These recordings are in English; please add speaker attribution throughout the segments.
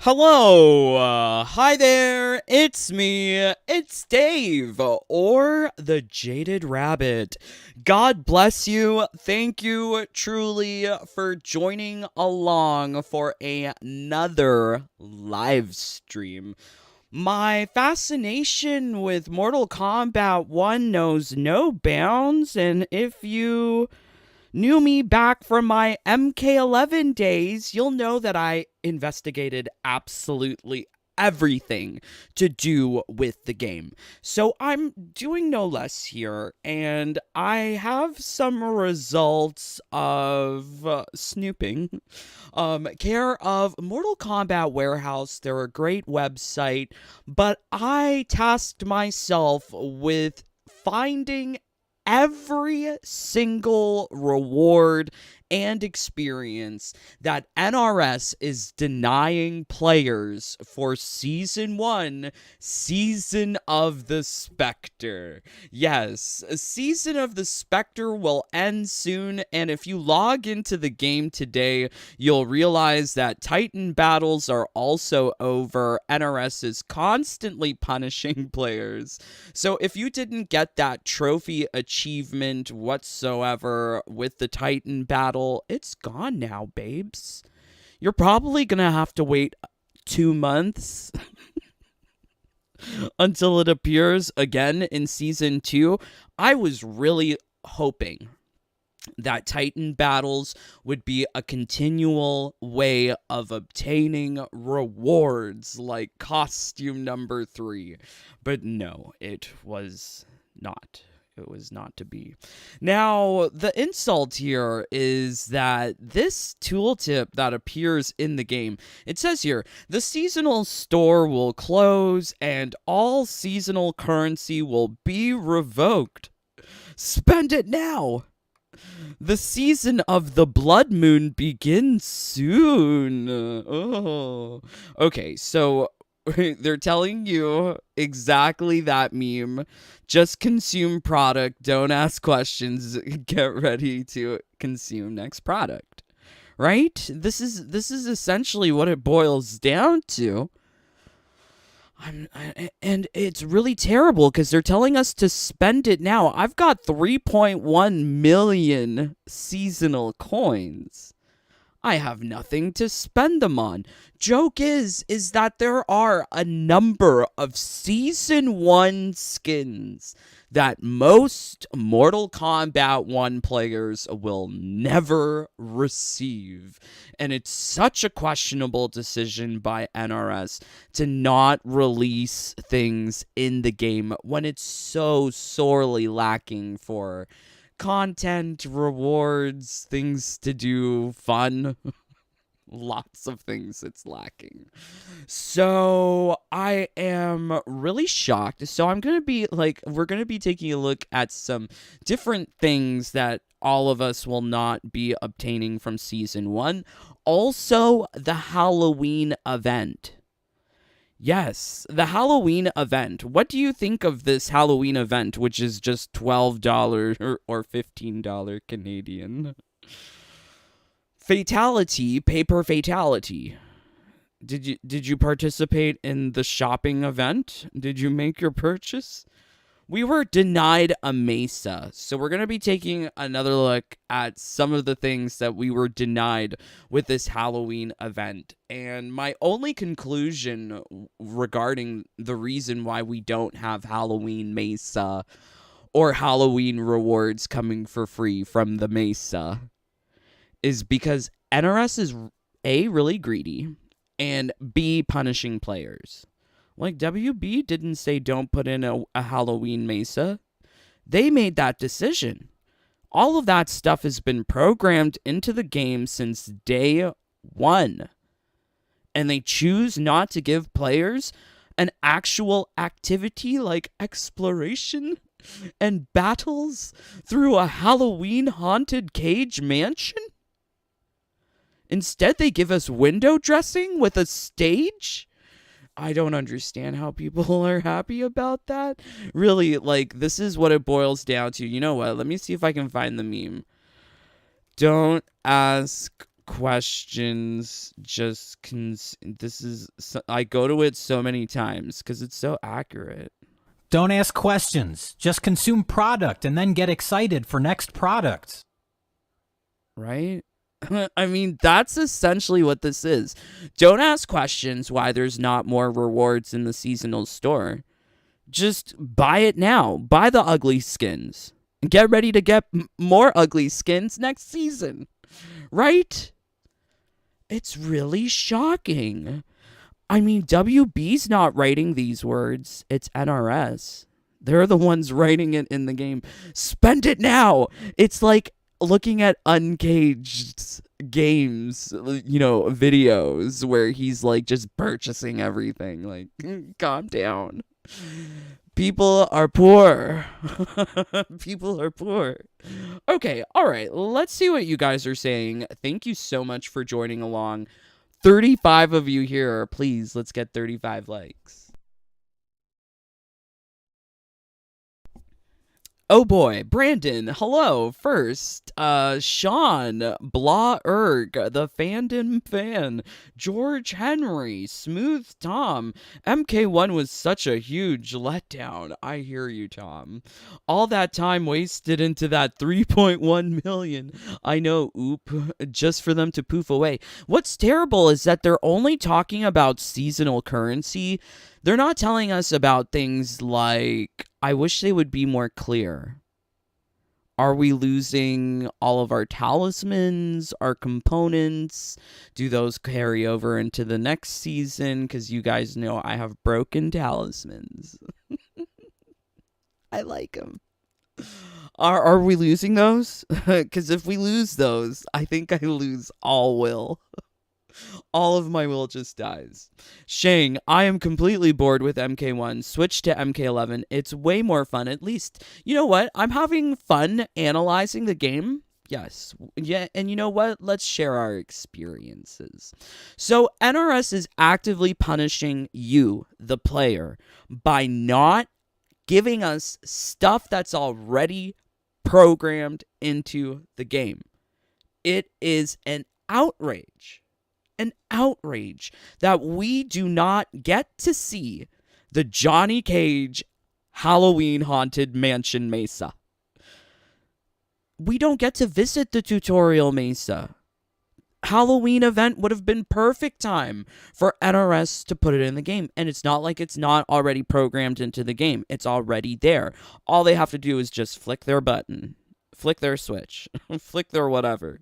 Speaker 1: Hello, hi there, it's me, it's Dave, or the Jaded Rabbit. God bless you, thank you truly for joining along for another live stream. My fascination with Mortal Kombat 1 knows no bounds, and if you knew me back from my MK11 days, you'll know that I investigated absolutely everything to do with the game. So I'm doing no less here, and I have some results of snooping. Care of Mortal Kombat Warehouse. They're a great website, but I tasked myself with finding every single reward and experience that NRS is denying players for Season 1, Season of the Spectre. Yes, Season of the Spectre will end soon, and if you log into the game today, you'll realize that Titan battles are also over. NRS is constantly punishing players. So if you didn't get that trophy achievement whatsoever with the Titan battle, it's gone now, babes. You're probably gonna have to wait 2 months until it appears again in Season 2. I was really hoping that Titan battles would be a continual way of obtaining rewards like costume number 3. But no, it was not. It was not to be. Now, the insult here is that this tooltip that appears in the game, it says here, the seasonal store will close and all seasonal currency will be revoked. Spend it now! The season of the blood moon begins soon. Oh. Okay, so they're telling you exactly that meme. Just consume product, don't ask questions, get ready to consume next product. Right? This is essentially what it boils down to. And it's really terrible because they're telling us to spend it now. I've got 3.1 million seasonal coins. I have nothing to spend them on. Joke is that there are a number of Season 1 skins that most Mortal Kombat 1 players will never receive. And it's such a questionable decision by NRS to not release things in the game when it's so sorely lacking for content, rewards, things to do, fun. Lots of things it's lacking. So I am really shocked. So I'm going to be we're going to be taking a look at some different things that all of us will not be obtaining from Season 1. Also, the Halloween event. Yes, the Halloween event. What do you think of this Halloween event, which is just $12 or $15 Canadian? Fatality, paper fatality. Did you participate in the shopping event? Did you make your purchase? We were denied a Mesa, so we're going to be taking another look at some of the things that we were denied with this Halloween event. And my only conclusion regarding the reason why we don't have Halloween Mesa or Halloween rewards coming for free from the Mesa is because NRS is A, really greedy, and B, punishing players. Like, WB didn't say don't put in a Halloween Mesa. They made that decision. All of that stuff has been programmed into the game since day 1. And they choose not to give players an actual activity like exploration and battles through a Halloween haunted cage mansion? Instead, they give us window dressing with a stage? I don't understand how people are happy about that. Really, this is what it boils down to. You know what? Let me see if I can find the meme. Don't ask questions just I go to it so many times because it's so accurate.
Speaker 2: Don't ask questions. Just consume product and then get excited for next product.
Speaker 1: Right? I mean, that's essentially what this is. Don't ask questions why there's not more rewards in the seasonal store. Just buy it now. Buy the ugly skins. And get ready to get more ugly skins next season. Right? It's really shocking. I mean, WB's not writing these words. It's NRS. They're the ones writing it in the game. Spend it now. It's like looking at Uncaged games, videos where he's like just purchasing everything. Like, calm down. People are poor. People are poor. Okay, all right. Let's see what you guys are saying. Thank you so much for joining along. 35 of you here. Please, let's get 35 likes. Oh boy, Brandon, hello. First, Sean, Blah Erg, the Fandom Fan, George Henry, Smooth Tom, MK1 was such a huge letdown. I hear you, Tom. All that time wasted into that 3.1 million. I know, oop, just for them to poof away. What's terrible is that they're only talking about seasonal currency. They're not telling us about things like, I wish they would be more clear. Are we losing all of our talismans, our components? Do those carry over into the next season? Because you guys know I have broken talismans. I like them. Are we losing those? Because if we lose those, I think I lose all will. All of my will just dies. Shang, I am completely bored with MK1. Switch to MK11. It's way more fun. At least, you know what? I'm having fun analyzing the game. Yes. Yeah, and you know what? Let's share our experiences. So, NRS is actively punishing you, the player, by not giving us stuff that's already programmed into the game. It is an outrage. An outrage that we do not get to see the Johnny Cage Halloween Haunted Mansion Mesa. We don't get to visit the tutorial Mesa. Halloween event would have been perfect time for NRS to put it in the game. And it's not like it's not already programmed into the game. It's already there. All they have to do is just flick their button. Flick their switch, flick their whatever,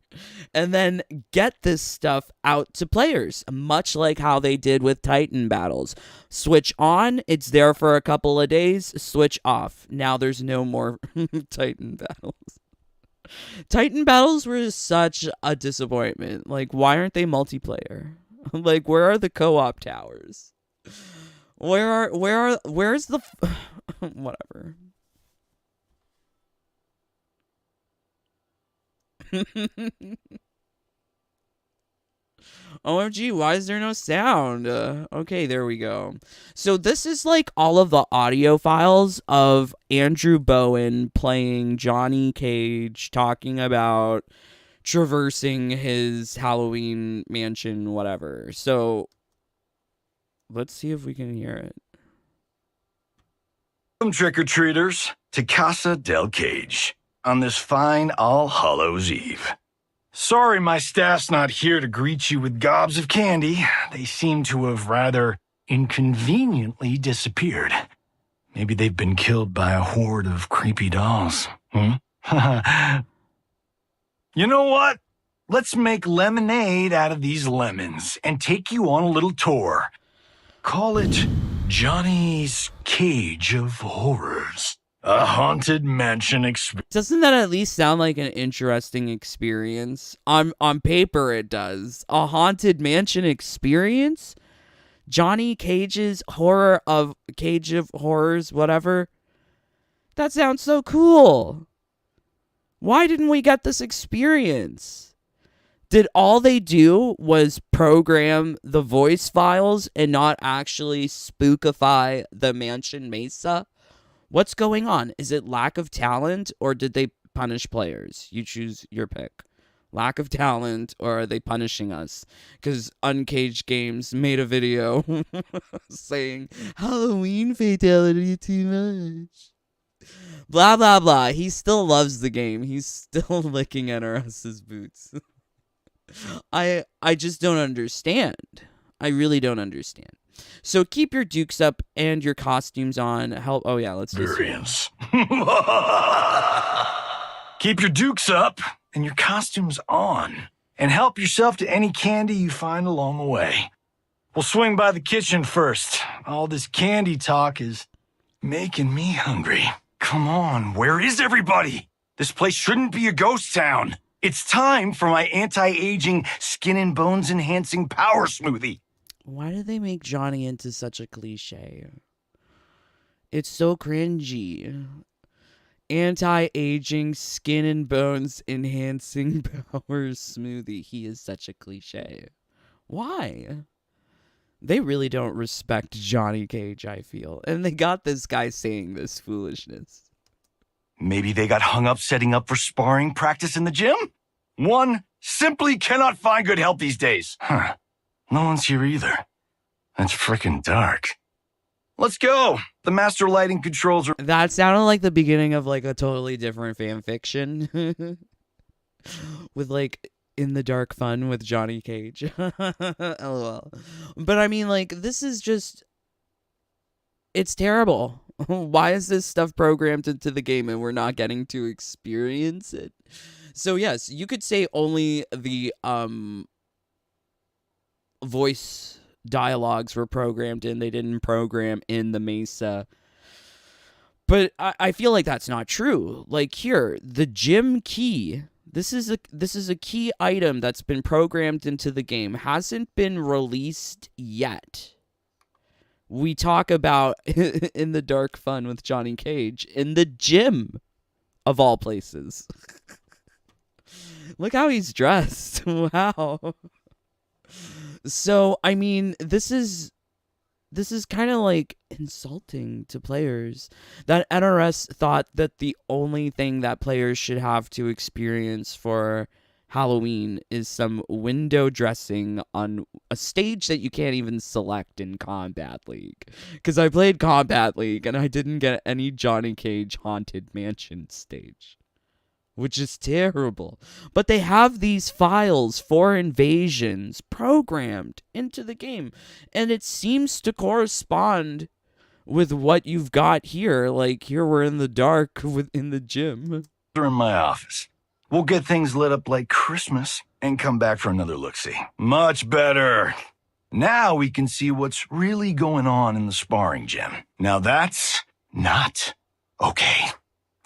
Speaker 1: and then get this stuff out to players, much like how they did with Titan battles. Switch on, it's there for a couple of days, switch off. Now there's no more Titan battles. Titan battles were such a disappointment. Like, why aren't they multiplayer? Like, where are the co-op towers? Where's the whatever. OMG, why is there no sound? Okay, there we go. So this is like all of the audio files of Andrew Bowen playing Johnny Cage, talking about traversing his Halloween mansion, whatever. So let's see if we can hear it.
Speaker 3: Welcome, trick-or-treaters, to Casa del Cage on this fine All Hallows Eve. Sorry my staff's not here to greet you with gobs of candy. They seem to have rather inconveniently disappeared. Maybe they've been killed by a horde of creepy dolls. You know what? Let's make lemonade out of these lemons and take you on a little tour. Call it Johnny's Cage of Horrors. A haunted mansion experience.
Speaker 1: Doesn't that at least sound like an interesting experience? On paper, it does. A haunted mansion experience? Johnny Cage's Cage of Horrors, whatever. That sounds so cool. Why didn't we get this experience? Did all they do was program the voice files and not actually spookify the Mansion Mesa? What's going on? Is it lack of talent or did they punish players? You choose your pick. lack of talent, or are they punishing us? Because Uncaged Games made a video saying Halloween fatality too much. Blah, blah, blah. He still loves the game. He's still licking NRS's boots. I just don't understand. I really don't understand. So keep your dukes up and your costumes on. Help. Oh, yeah, let's do
Speaker 3: Experience. Keep your dukes up and your costumes on. And help yourself to any candy you find along the way. We'll swing by the kitchen first. All this candy talk is making me hungry. Come on, where is everybody? This place shouldn't be a ghost town. It's time for my anti-aging, skin and bones enhancing power smoothie.
Speaker 1: Why did they make Johnny into such a cliche? It's so cringy. Anti-aging, skin and bones enhancing power smoothie. He is such a cliche. Why? They really don't respect Johnny Cage, I feel. And they got this guy saying this foolishness.
Speaker 3: Maybe they got hung up setting up for sparring practice in the gym? One simply cannot find good help these days. Huh. No one's here either. It's frickin' dark. Let's go. The master lighting controls are...
Speaker 1: That sounded like the beginning of like a totally different fan fiction. With like in the dark fun with Johnny Cage. LOL. But I mean, like, this is just... It's terrible. Why is this stuff programmed into the game and we're not getting to experience it? So yes, you could say only the voice dialogues were programmed in. They didn't program in the Mesa. But I feel like that's not true. Like here, the gym key. This is a key item that's been programmed into the game. Hasn't been released yet. We talk about in the dark fun with Johnny Cage in the gym of all places. Look how he's dressed. Wow. So, I mean, this is kind of like insulting to players that NRS thought that the only thing that players should have to experience for Halloween is some window dressing on a stage that you can't even select in Combat League. Because I played Combat League and I didn't get any Johnny Cage Haunted Mansion stage, which is terrible. But they have these files for invasions programmed into the game, and it seems to correspond with what you've got here. Like, here we're in the dark in the gym.
Speaker 3: They're in my office. We'll get things lit up like Christmas and come back for another look-see. Much better. Now we can see what's really going on in the sparring gym. Now that's not okay.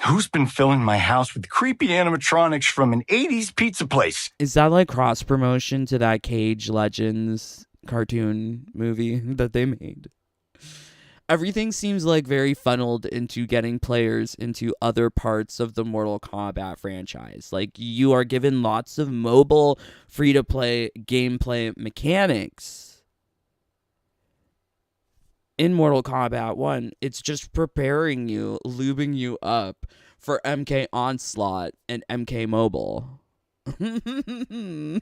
Speaker 3: Who's been filling my house with creepy animatronics from an 80s pizza place?
Speaker 1: Is that like cross-promotion to that Cage Legends cartoon movie that they made? Everything seems like very funneled into getting players into other parts of the Mortal Kombat franchise. Like, you are given lots of mobile, free-to-play gameplay mechanics in Mortal Kombat 1. It's just preparing you, lubing you up for MK Onslaught and MK Mobile.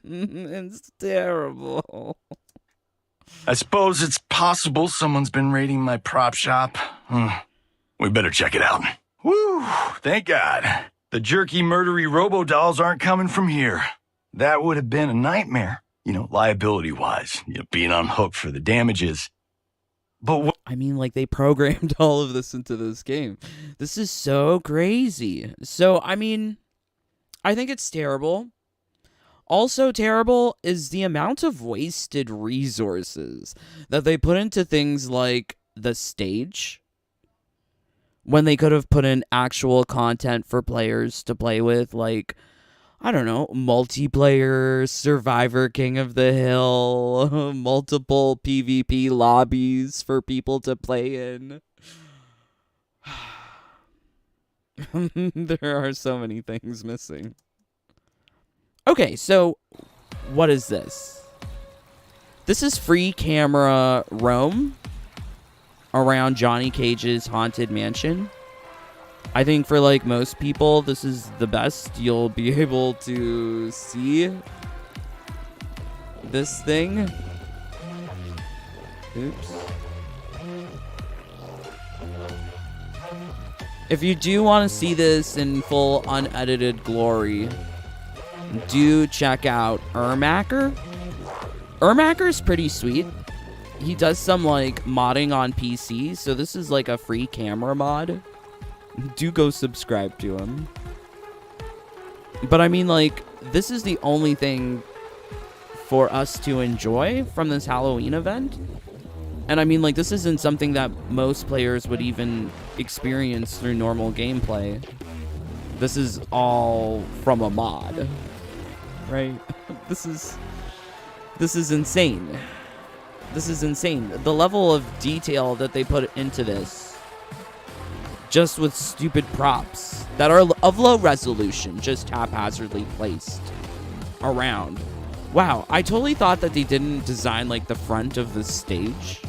Speaker 1: It's terrible.
Speaker 3: I suppose it's possible someone's been raiding my prop shop. We better check it out. Woo, thank God. The jerky, murdery robo-dolls aren't coming from here. That would have been a nightmare, liability-wise, being on hook for the damages. But
Speaker 1: I mean, like, they programmed all of this into this game. This is so crazy. So, I mean, I think it's terrible. Also terrible is the amount of wasted resources that they put into things like the stage, when they could have put in actual content for players to play with, like, I don't know, multiplayer, Survivor King of the Hill, multiple PvP lobbies for people to play in. There are so many things missing. Okay, so what is this? This is free camera roam around Johnny Cage's Haunted Mansion. I think for like most people, this is the best. You'll be able to see this thing. Oops. If you do want to see this in full unedited glory, do check out Ermacker. Ermacker's pretty sweet. He does some like modding on PC, so this is like a free camera mod. Do go subscribe to him. But I mean, like, this is the only thing for us to enjoy from this Halloween event. And I mean, like, this isn't something that most players would even experience through normal gameplay. This is all from a mod, right? This is insane. This is insane. The level of detail that they put into this, just with stupid props that are of low resolution, just haphazardly placed around. Wow, I totally thought that they didn't design, like, the front of the stage.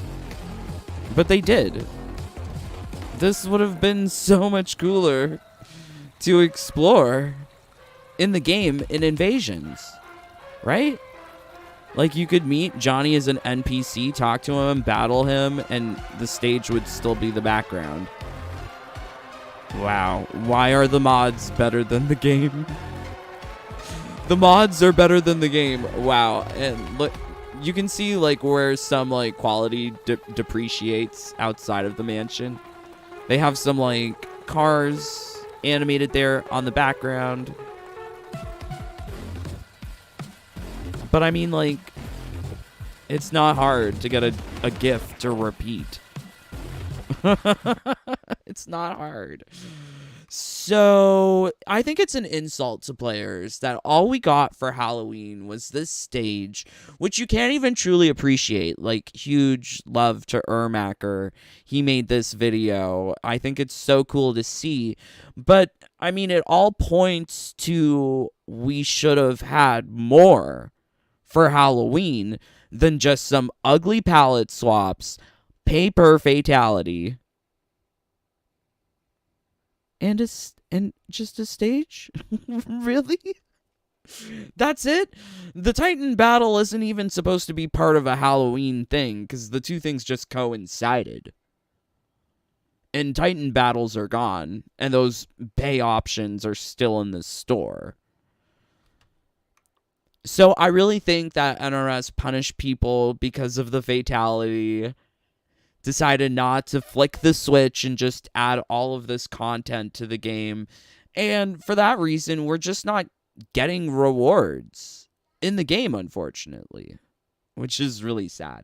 Speaker 1: But they did. This would have been so much cooler to explore in the game in Invasions, right? Like, you could meet Johnny as an NPC, talk to him, battle him, and the stage would still be the background. Wow, why are the mods better than the game? The mods are better than the game. Wow, and look, you can see like where some like quality depreciates outside of the mansion. They have some like cars animated there on the background. But I mean, like, it's not hard to get a GIF to repeat. It's not hard. So I think it's an insult to players that all we got for Halloween was this stage, which you can't even truly appreciate. Like, huge love to Ermacker. He made this video. I think it's so cool to see. But I mean, it all points to we should have had more for Halloween than just some ugly palette swaps, paper fatality, and just a stage? Really? That's it? The Titan battle isn't even supposed to be part of a Halloween thing, because the two things just coincided. And Titan battles are gone, and those pay options are still in the store. So I really think that NRS punished people because of the fatality, decided not to flick the switch and just add all of this content to the game. And for that reason, we're just not getting rewards in the game, unfortunately, which is really sad.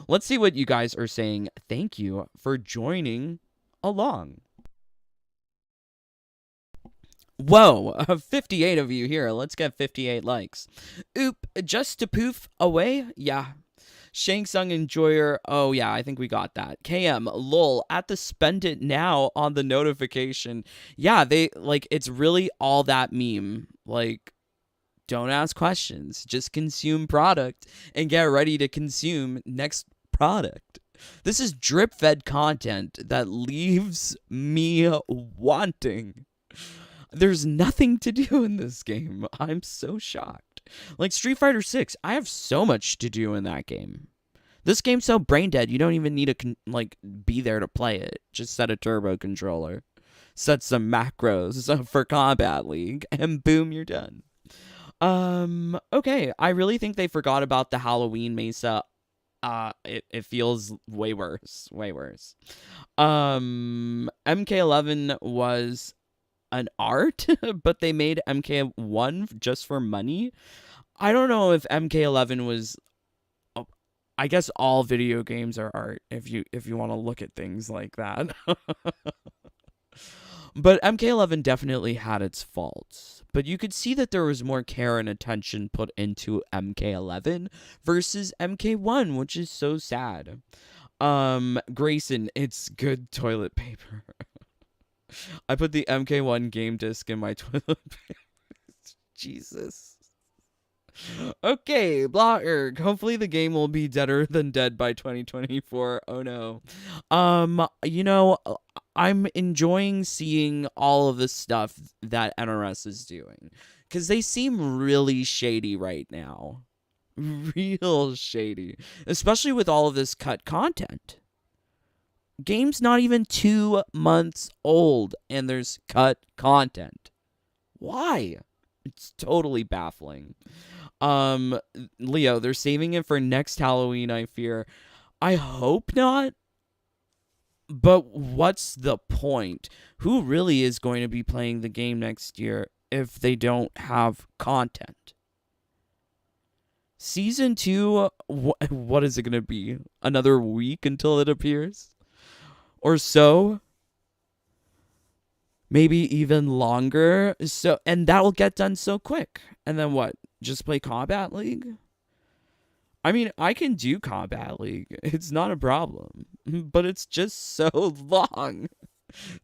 Speaker 1: Let's see what you guys are saying. Thank you for joining along. Whoa, 58 of you here. Let's get 58 likes. Oop, just to poof away? Yeah. Shangsung Enjoyer. Oh, yeah, I think we got that. KM, lol, at the spend it now on the notification. Yeah, they, like, it's really all that meme. Like, don't ask questions. Just consume product and get ready to consume next product. This is drip-fed content that leaves me wanting. There's nothing to do in this game. I'm so shocked. Like Street Fighter 6, I have so much to do in that game. This game's so brain dead, you don't even need to be there to play it. Just set a turbo controller, set some macros for Combat League, and boom, you're done. Okay, I really think they forgot about the Halloween Mesa. It feels way worse. MK11 was an art, but they made MK1 just for money. I don't know if MK11 was. I guess all video games are art if you want to look at things like that. But MK11 definitely had its faults. But you could see that there was more care and attention put into MK11 versus MK1, which is so sad. Grayson, it's good toilet paper. I put the MK1 game disc in my toilet paper. Jesus. Okay, Blogger. Hopefully the game will be deader than dead by 2024. Oh no. You know, I'm enjoying seeing all of the stuff that NRS is doing cuz they seem really shady right now. Real shady, especially with all of this cut content. Game's not even 2 months old and there's cut content. Why? It's totally baffling. Leo, they're saving it for next Halloween, I fear. I hope not. But what's the point? Who really is going to be playing the game next year if they don't have content? Season 2, what is it going to be? Another week until it appears? Or so? Maybe even longer. And that'll get done so quick. And then what? Just play Combat League? I mean, I can do Combat League. It's not a problem. But it's just so long.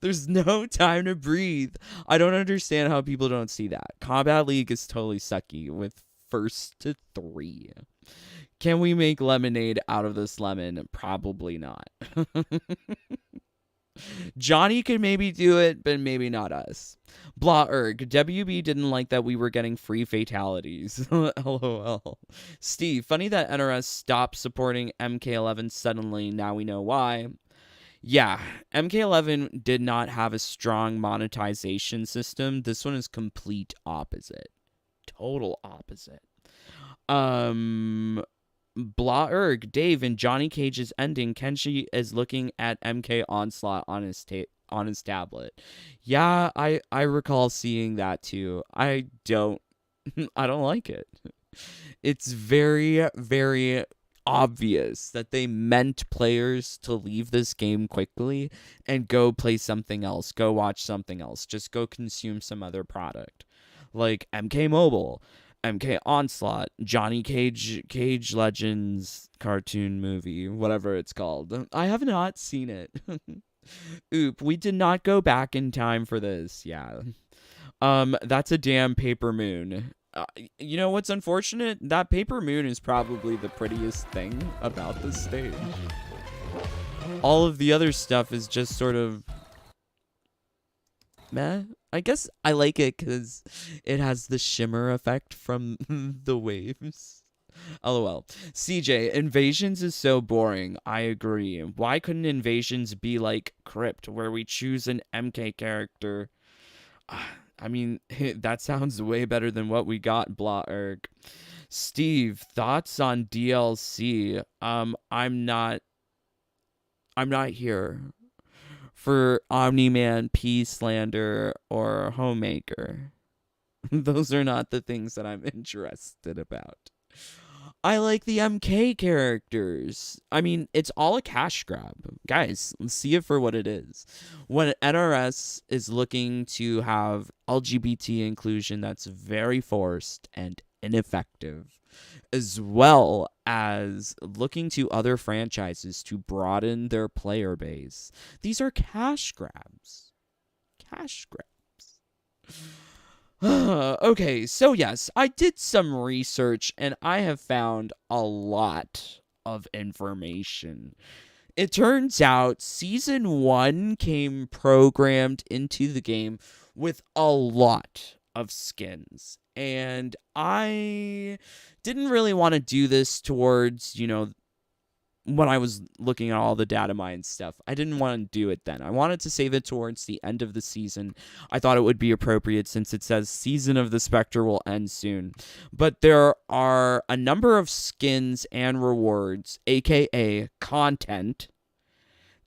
Speaker 1: There's no time to breathe. I don't understand how people don't see that. Combat League is totally sucky with first to 3. Can we make lemonade out of this lemon? Probably not. Johnny could maybe do it, but maybe not us. Blah erg. WB didn't like that we were getting free fatalities. LOL. Steve, funny that NRS stopped supporting MK11 suddenly. Now we know why. Yeah, MK11 did not have a strong monetization system. This one is complete opposite. Total opposite. Blah erg. Dave, in Johnny Cage's ending, Kenshi is looking at MK Onslaught on his tablet. Yeah, I recall seeing that too. I don't like it. It's very, very obvious that they meant players to leave this game quickly and go play something else, go watch something else, just go consume some other product. Like MK Mobile, MK Onslaught, Johnny Cage Legends cartoon movie, whatever it's called. I have not seen it. Oop, we did not go back in time for this. Yeah. That's a damn paper moon. You know what's unfortunate? That paper moon is probably the prettiest thing about this stage. All of the other stuff is just sort of meh. I guess I like it because it has the shimmer effect from the waves. LOL. CJ, Invasions is so boring. I agree. Why couldn't Invasions be like Crypt, where we choose an MK character? I mean, that sounds way better than what we got, Blah-erg. Steve, thoughts on DLC? I'm not here for Omni-Man, Peacelander, or Homemaker. Those are not the things that I'm interested about. I like the MK characters. I mean, it's all a cash grab. Guys, let's see it for what it is. When NRS is looking to have LGBT inclusion that's very forced and ineffective, as well as looking to other franchises to broaden their player base, these are cash grabs. Cash grabs. Okay, so yes, I did some research and I have found a lot of information. It turns out Season 1 came programmed into the game with a lot of skins. And I didn't really want to do this towards, when I was looking at all the data mine stuff. I didn't want to do it then. I wanted to save it towards the end of the season. I thought it would be appropriate since it says Season of the Spectre will end soon. But there are a number of skins and rewards, aka content,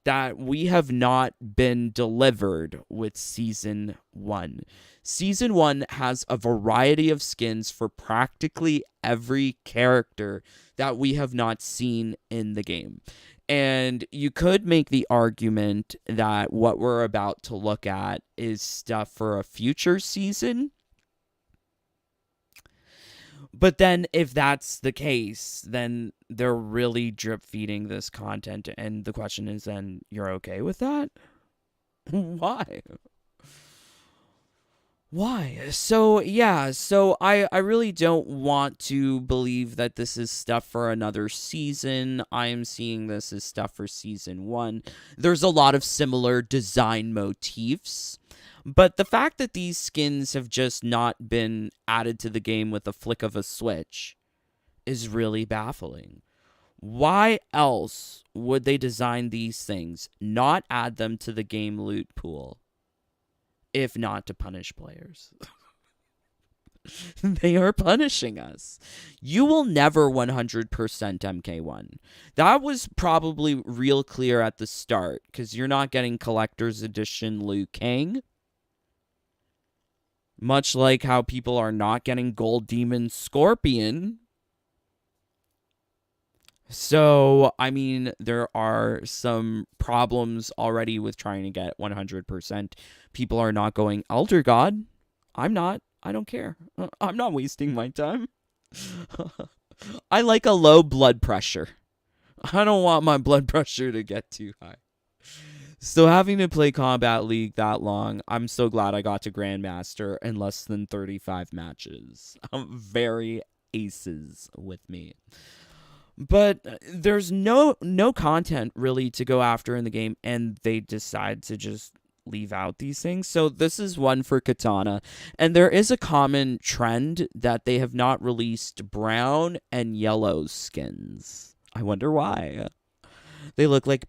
Speaker 1: that we have not been delivered with Season 1. Season 1 has a variety of skins for practically every character that we have not seen in the game. And you could make the argument that what we're about to look at is stuff for a future season. But then if that's the case, then they're really drip feeding this content. And the question is then, you're okay with that? Why? Why? So, yeah, so I really don't want to believe that this is stuff for another season. I'm seeing this as stuff for season 1. There's a lot of similar design motifs, but the fact that these skins have just not been added to the game with a flick of a switch is really baffling. Why else would they design these things, not add them to the game loot pool, if not to punish players? They are punishing us. You will never 100% MK1. That was probably real clear at the start, because you're not getting Collector's Edition Liu Kang. Much like how people are not getting Gold Demon Scorpion. So, I mean, there are some problems already with trying to get 100%. People are not going Elder God. I'm not. I don't care. I'm not wasting my time. I like a low blood pressure. I don't want my blood pressure to get too high. So having to play Combat League that long, I'm so glad I got to Grandmaster in less than 35 matches. I'm very aces with me. But there's no content really to go after in the game, and they decide to just leave out these things. So this is one for Katana, and there is a common trend that they have not released brown and yellow skins. I wonder why. They look like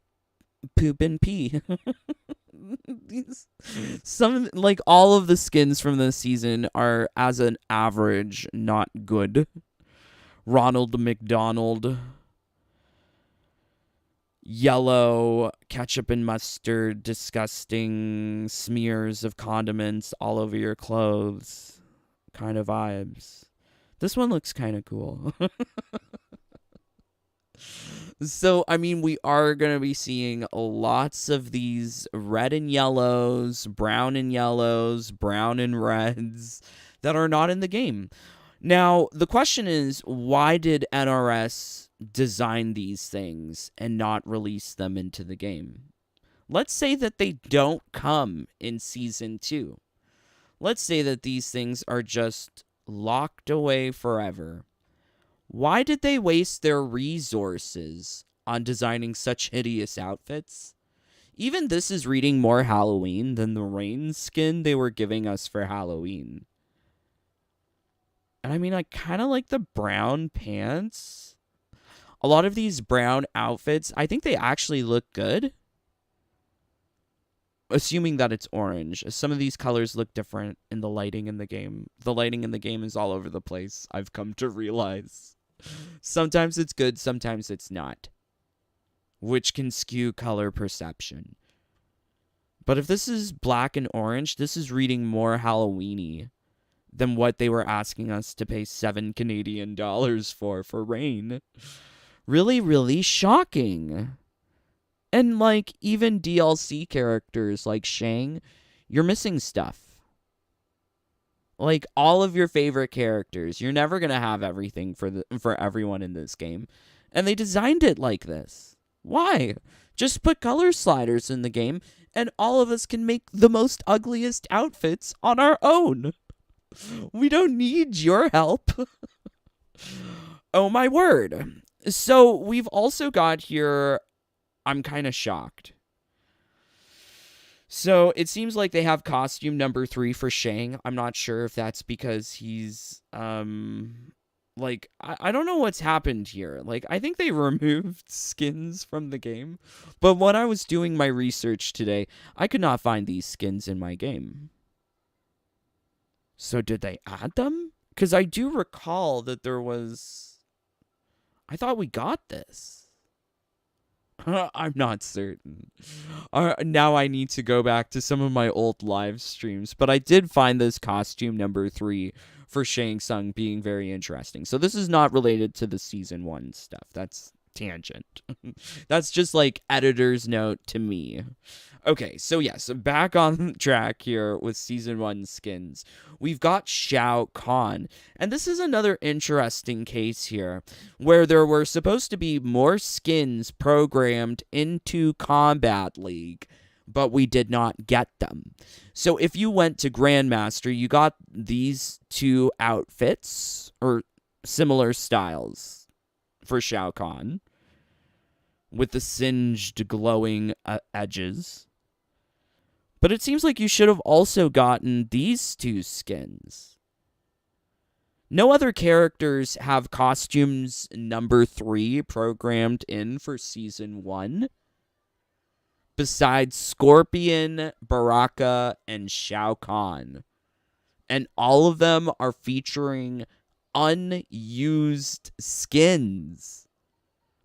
Speaker 1: poop and pee. Some, like, all of the skins from this season are, as an average, not good. Ronald McDonald, yellow, ketchup and mustard, disgusting smears of condiments all over your clothes kind of vibes. This one looks kind of cool. So, I mean, we are going to be seeing lots of these red and yellows, brown and yellows, brown and reds that are not in the game. Now, the question is, why did NRS design these things and not release them into the game? Let's say that they don't come in Season 2. Let's say that these things are just locked away forever. Why did they waste their resources on designing such hideous outfits? Even this is reading more Halloween than the rain skin they were giving us for Halloween. And I mean, I kind of like the brown pants. A lot of these brown outfits, I think they actually look good. Assuming that it's orange. Some of these colors look different in the lighting in the game. The lighting in the game is all over the place, I've come to realize. Sometimes it's good, sometimes it's not. Which can skew color perception. But if this is black and orange, this is reading more Halloween-y than what they were asking us to pay $7 Canadian for rain. Really, really shocking. And, like, even DLC characters like Shang, you're missing stuff. Like, all of your favorite characters, you're never going to have everything for everyone in this game. And they designed it like this. Why? Just put color sliders in the game, and all of us can make the most ugliest outfits on our own. We don't need your help. Oh my word. So we've also got here, I'm kind of shocked. So it seems like they have costume number 3 for Shang. I'm not sure if that's because he's, like, I don't know what's happened here. Like, I think they removed skins from the game. But when I was doing my research today, I could not find these skins in my game. So did they add them? Because I do recall that there was... I thought we got this. I'm not certain. Now I need to go back to some of my old live streams. But I did find this costume number 3 for Shang Tsung being very interesting. So this is not related to the Season 1 stuff. That's tangent. That's just like editor's note to me. Okay, so yes, back on track here with Season 1 skins. We've got Shao Kahn, and this is another interesting case here, where there were supposed to be more skins programmed into Combat League, but we did not get them. So if you went to Grandmaster, you got these two outfits, or similar styles, for Shao Kahn, with the singed glowing edges. But it seems like you should have also gotten these two skins. No other characters have costumes number 3 programmed in for Season 1, besides Scorpion, Baraka, and Shao Kahn. And all of them are featuring unused skins.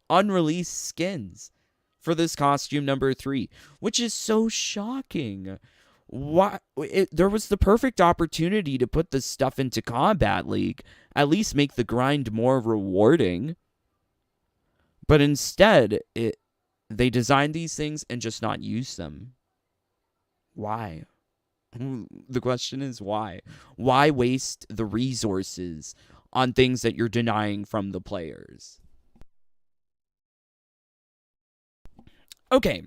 Speaker 1: Unreleased skins for this costume number 3, which is so shocking. There was the perfect opportunity to put this stuff into Combat League, at least make the grind more rewarding. But instead, they designed these things and just not use them. Why? The question is why? Why waste the resources on things that you're denying from the players? Okay,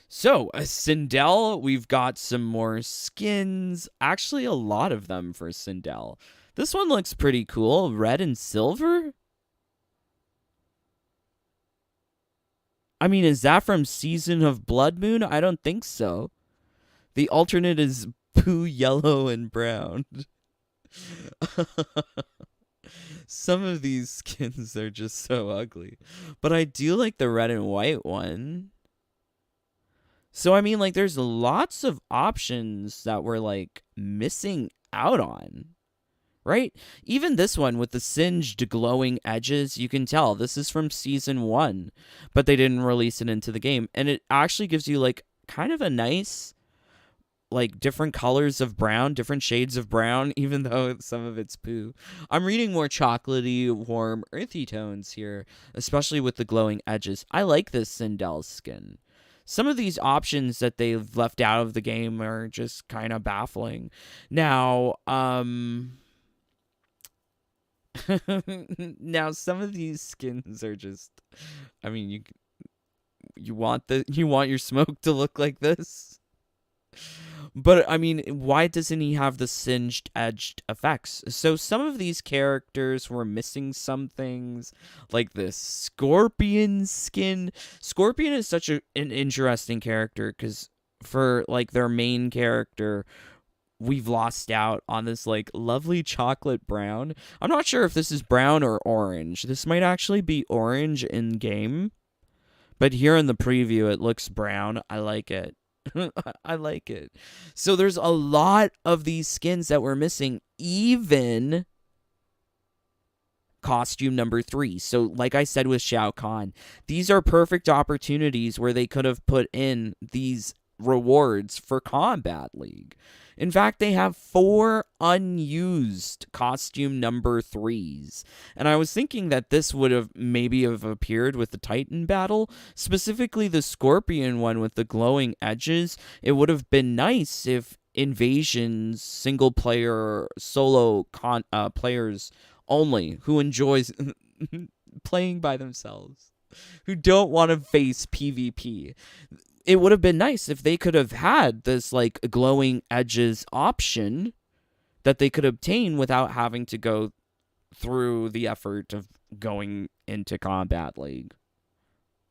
Speaker 1: so Sindel, we've got some more skins. Actually, a lot of them for Sindel. This one looks pretty cool. Red and silver? I mean, is that from Season of Blood Moon? I don't think so. The alternate is Poo yellow and brown. Some of these skins are just so ugly. But I do like the red and white one. So, I mean, like, there's lots of options that we're, like, missing out on, right? Even this one with the singed glowing edges, you can tell this is from Season 1, but they didn't release it into the game. And it actually gives you, like, kind of a nice, like, different colors of brown, different shades of brown, even though some of it's poo. I'm reading more chocolatey, warm, earthy tones here, especially with the glowing edges. I like this Sindel skin. Some of these options that they've left out of the game are just kind of baffling. Now, now some of these skins are just, I mean, you want your smoke to look like this? But, I mean, why doesn't he have the singed edged effects? So some of these characters were missing some things, like this Scorpion skin. Scorpion is such an interesting character, because for, like, their main character, we've lost out on this, like, lovely chocolate brown. I'm not sure if this is brown or orange. This might actually be orange in-game. But here in the preview, it looks brown. I like it. I like it. So there's a lot of these skins that we're missing, even costume number 3. So like I said with Shao Kahn, these are perfect opportunities where they could have put in these rewards for Combat League. In fact, they have 4 unused costume number 3s. And I was thinking that this would have maybe have appeared with the Titan battle, specifically the Scorpion one with the glowing edges. It would have been nice if Invasion's single player solo players only who enjoys playing by themselves, who don't want to face PvP. It would have been nice if they could have had this, like, glowing edges option that they could obtain without having to go through the effort of going into Combat League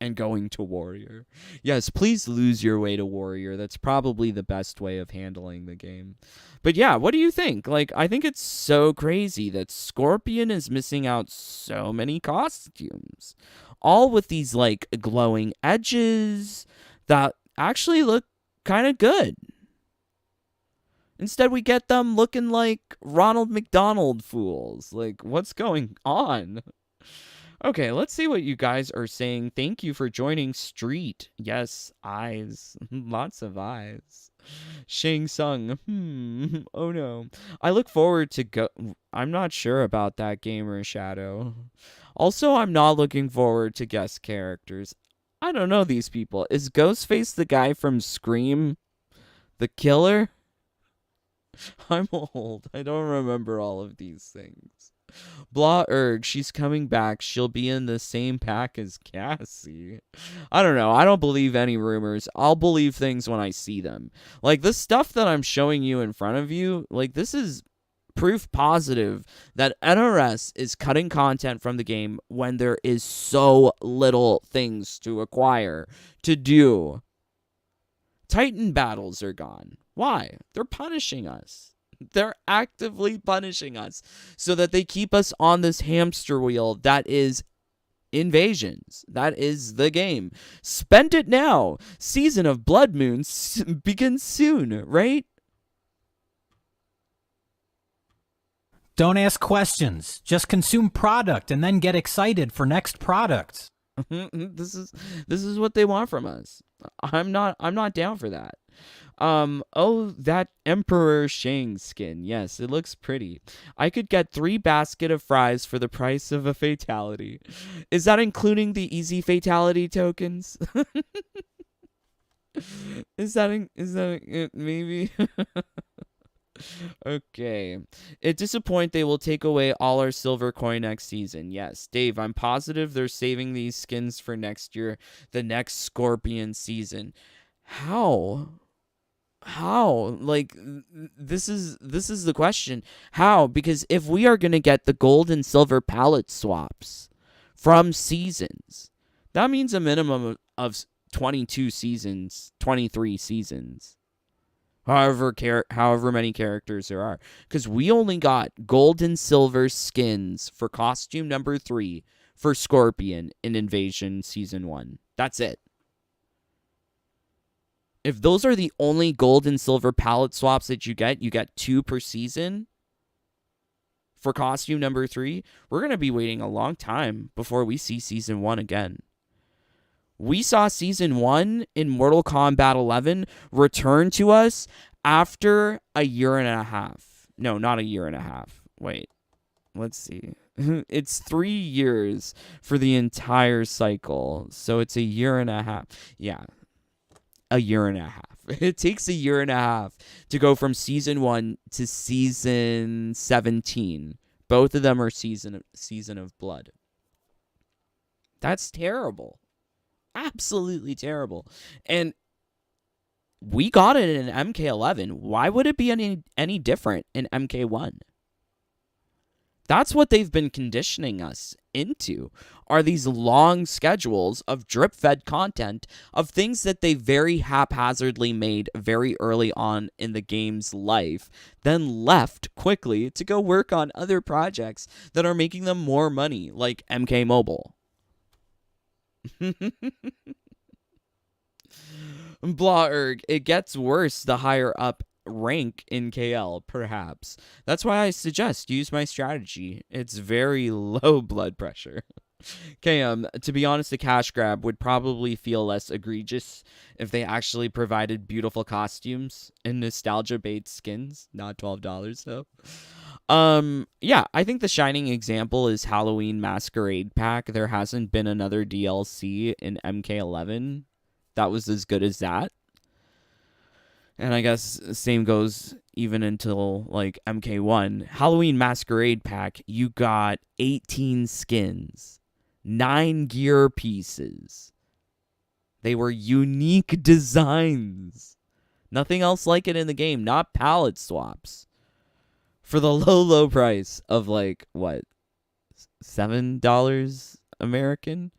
Speaker 1: and going to Warrior. Yes, please lose your way to Warrior. That's probably the best way of handling the game. But yeah, what do you think? Like, I think it's so crazy that Scorpion is missing out so many costumes, all with these, like, glowing edges that actually look kind of good. Instead, we get them looking like Ronald McDonald fools. Like, what's going on? Okay, let's see what you guys are saying. Thank you for joining Street. Yes, eyes. Lots of eyes. Shang Tsung. Oh no. I look forward to I'm not sure about that, Gamer Shadow. Also, I'm not looking forward to guest characters. I don't know these people. Is Ghostface the guy from Scream? The killer? I'm old. I don't remember all of these things. Blah erg, she's coming back. She'll be in the same pack as Cassie. I don't know. I don't believe any rumors. I'll believe things when I see them. Like, the stuff that I'm showing you in front of you, like, this is proof positive that NRS is cutting content from the game when there is so little things to acquire, to do. Titan battles are gone. Why? They're punishing us. They're actively punishing us so that they keep us on this hamster wheel that is invasions. That is the game. Spend it now. Season of Blood Moon begins soon, right?
Speaker 2: Don't ask questions. Just consume product and then get excited for next product.
Speaker 1: This is what they want from us. I'm not down for that. Oh, that Emperor Shang skin. Yes, it looks pretty. I could get 3 basket of fries for the price of a fatality. Is that including the easy fatality tokens? Is that maybe? Okay. It disappoint they will take away all our silver coin next season. Yes, Dave, I'm positive they're saving these skins for next year, the next Scorpion season. How? Like, this is the question. How? Because if we are going to get the gold and silver palette swaps from seasons, that means a minimum of 22 seasons, 23 seasons. However many characters there are. Because we only got gold and silver skins for costume number 3 for Scorpion in Invasion Season 1. That's it. If those are the only gold and silver palette swaps that you get 2 per season for costume number 3, we're going to be waiting a long time before we see Season 1 again. We saw Season 1 in Mortal Kombat 11 return to us after a year and a half. No, not a year and a half. Wait, let's see. It's 3 years for the entire cycle. So it's a year and a half. Yeah, a year and a half. It takes a year and a half to go from Season 1 to Season 17. Both of them are Season of Blood. That's terrible. Absolutely terrible. And we got it in MK11. Why would it be any different in MK1? That's what they've been conditioning us into, are these long schedules of drip-fed content of things that they very haphazardly made very early on in the game's life, then left quickly to go work on other projects that are making them more money, like MK Mobile. Blah-erg, it gets worse the higher up rank in KL, perhaps. That's why I suggest use my strategy. It's very low blood pressure. Okay, to be honest, the cash grab would probably feel less egregious if they actually provided beautiful costumes and nostalgia-based skins, not $12 though. Yeah, I think the shining example is Halloween Masquerade Pack. There hasn't been another DLC in MK11 that was as good as that. And I guess same goes even until, like, MK1. Halloween Masquerade Pack, you got 18 skins, 9 gear pieces. They were unique designs. Nothing else like it in the game, not palette swaps. For the low price of, like, what, $7 American?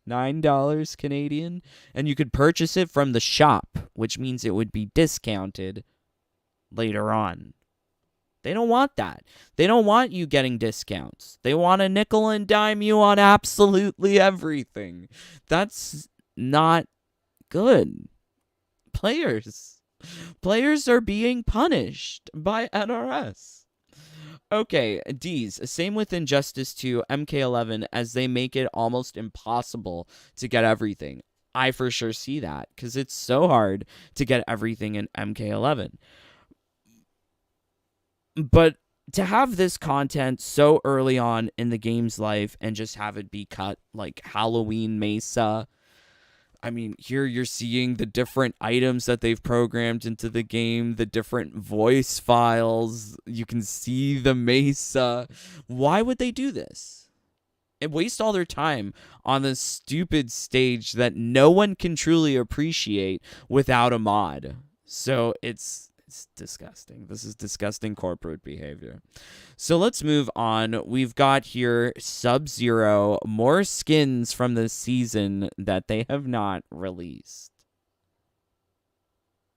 Speaker 1: $9 Canadian, and you could purchase it from the shop, which means it would be discounted later on. They don't want that. They don't want you getting discounts. They want to nickel and dime you on absolutely everything. That's not good. Players are being punished by NRS. Okay, D's, same with Injustice 2, MK11, as they make it almost impossible to get everything. I for sure see that, because it's so hard to get everything in MK11. But to have this content so early on in the game's life and just have it be cut, like Halloween Mesa, I mean, here you're seeing the different items that they've programmed into the game, the different voice files. You can see the Mesa. Why would they do this? And waste all their time on this stupid stage that no one can truly appreciate without a mod. So it's disgusting. This is disgusting corporate behavior. So let's move on. We've got here Sub-Zero, more skins from this season that they have not released.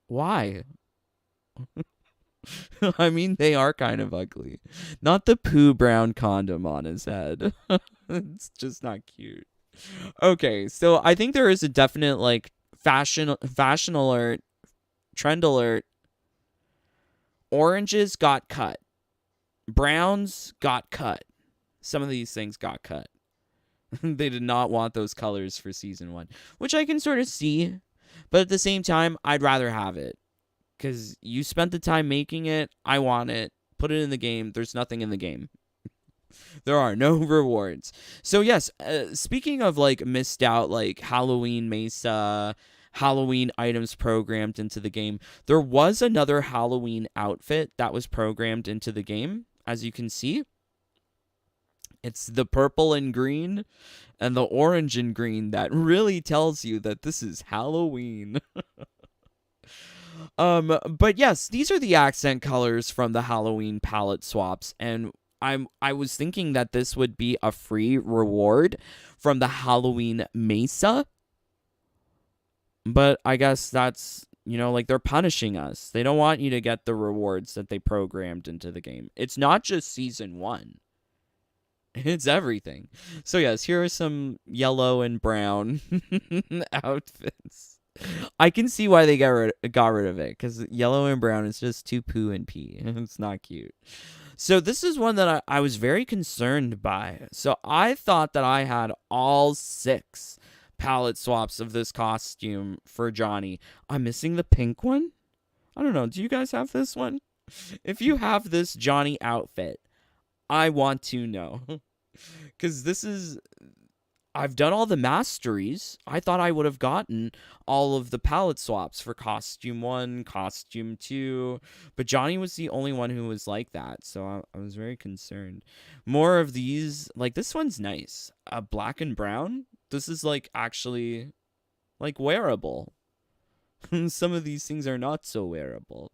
Speaker 1: Why? I mean, they are kind of ugly. Not the poo brown condom on his head. It's just not cute. Okay, so I think there is a definite like fashion alert, trend alert. Oranges got cut. Browns got cut. Some of these things got cut. They did not want those colors for season 1, which I can sort of see, but at the same time, I'd rather have it. Because you spent the time making it, I want it, put it in the game, there's nothing in the game. There are no rewards. So yes, speaking of like missed out like Halloween Mesa, Halloween items programmed into the game, there was another Halloween outfit that was programmed into the game, as you can see. It's the purple and green and the orange and green that really tells you that this is Halloween. But yes, these are the accent colors from the Halloween palette swaps, and I was thinking that this would be a free reward from the Halloween Mesa. But I guess that's, like they're punishing us. They don't want you to get the rewards that they programmed into the game. It's not just season 1. It's everything. So yes, here are some yellow and brown outfits. I can see why they got rid of it, because yellow and brown is just too poo and pee. It's not cute. So this is one that I was very concerned by. So I thought that I had all 6 palette swaps of this costume for Johnny. I'm missing the pink one? I don't know. Do you guys have this one? If you have this Johnny outfit, I want to know. Because this is... I've done all the masteries. I thought I would have gotten all of the palette swaps for costume 1, costume 2, but Johnny was the only one who was like that, so I was very concerned. More of these, like this one's nice. Black and brown. This is like actually like wearable. Some of these things are not so wearable.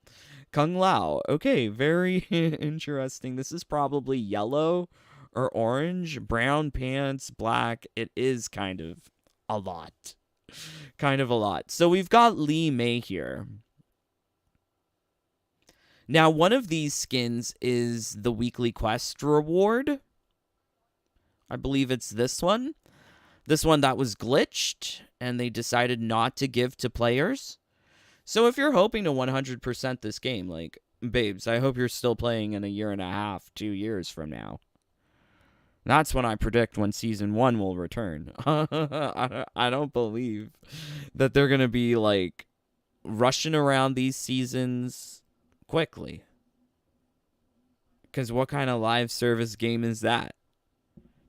Speaker 1: Kung Lao. Okay, very interesting. This is probably yellow or orange, brown pants, black. It is kind of a lot. Kind of a lot. So we've got Lee May here. Now, one of these skins is the weekly quest reward. I believe it's this one. This one that was glitched, and they decided not to give to players. So if you're hoping to 100% this game, like, babes, I hope you're still playing in a year and a half, 2 years from now. That's when I predict when season 1 will return. I don't believe that they're going to be, like, rushing around these seasons quickly. Because what kind of live service game is that?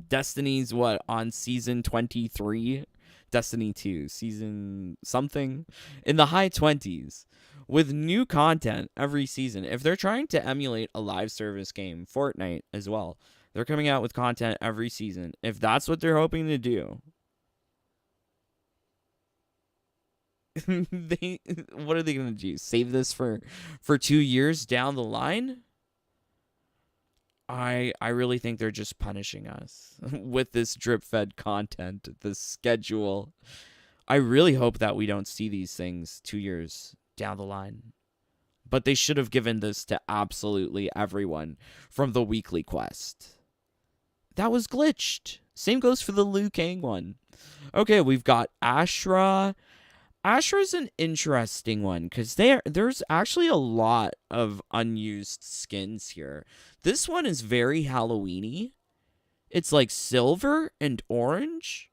Speaker 1: Destiny's what, on season 23? Destiny 2, season something? In the high 20s. With new content every season. If they're trying to emulate a live service game, Fortnite as well, they're coming out with content every season. If that's what they're hoping to do, what are they going to do? Save this for 2 years down the line? I really think they're just punishing us with this drip-fed content, this schedule. I really hope that we don't see these things 2 years down the line. But they should have given this to absolutely everyone from the weekly quest. That was glitched. Same goes for the Liu Kang one. Okay, we've got Ashra. Ashra's an interesting one because there's actually a lot of unused skins here. This one is very Halloween-y. It's like silver and orange.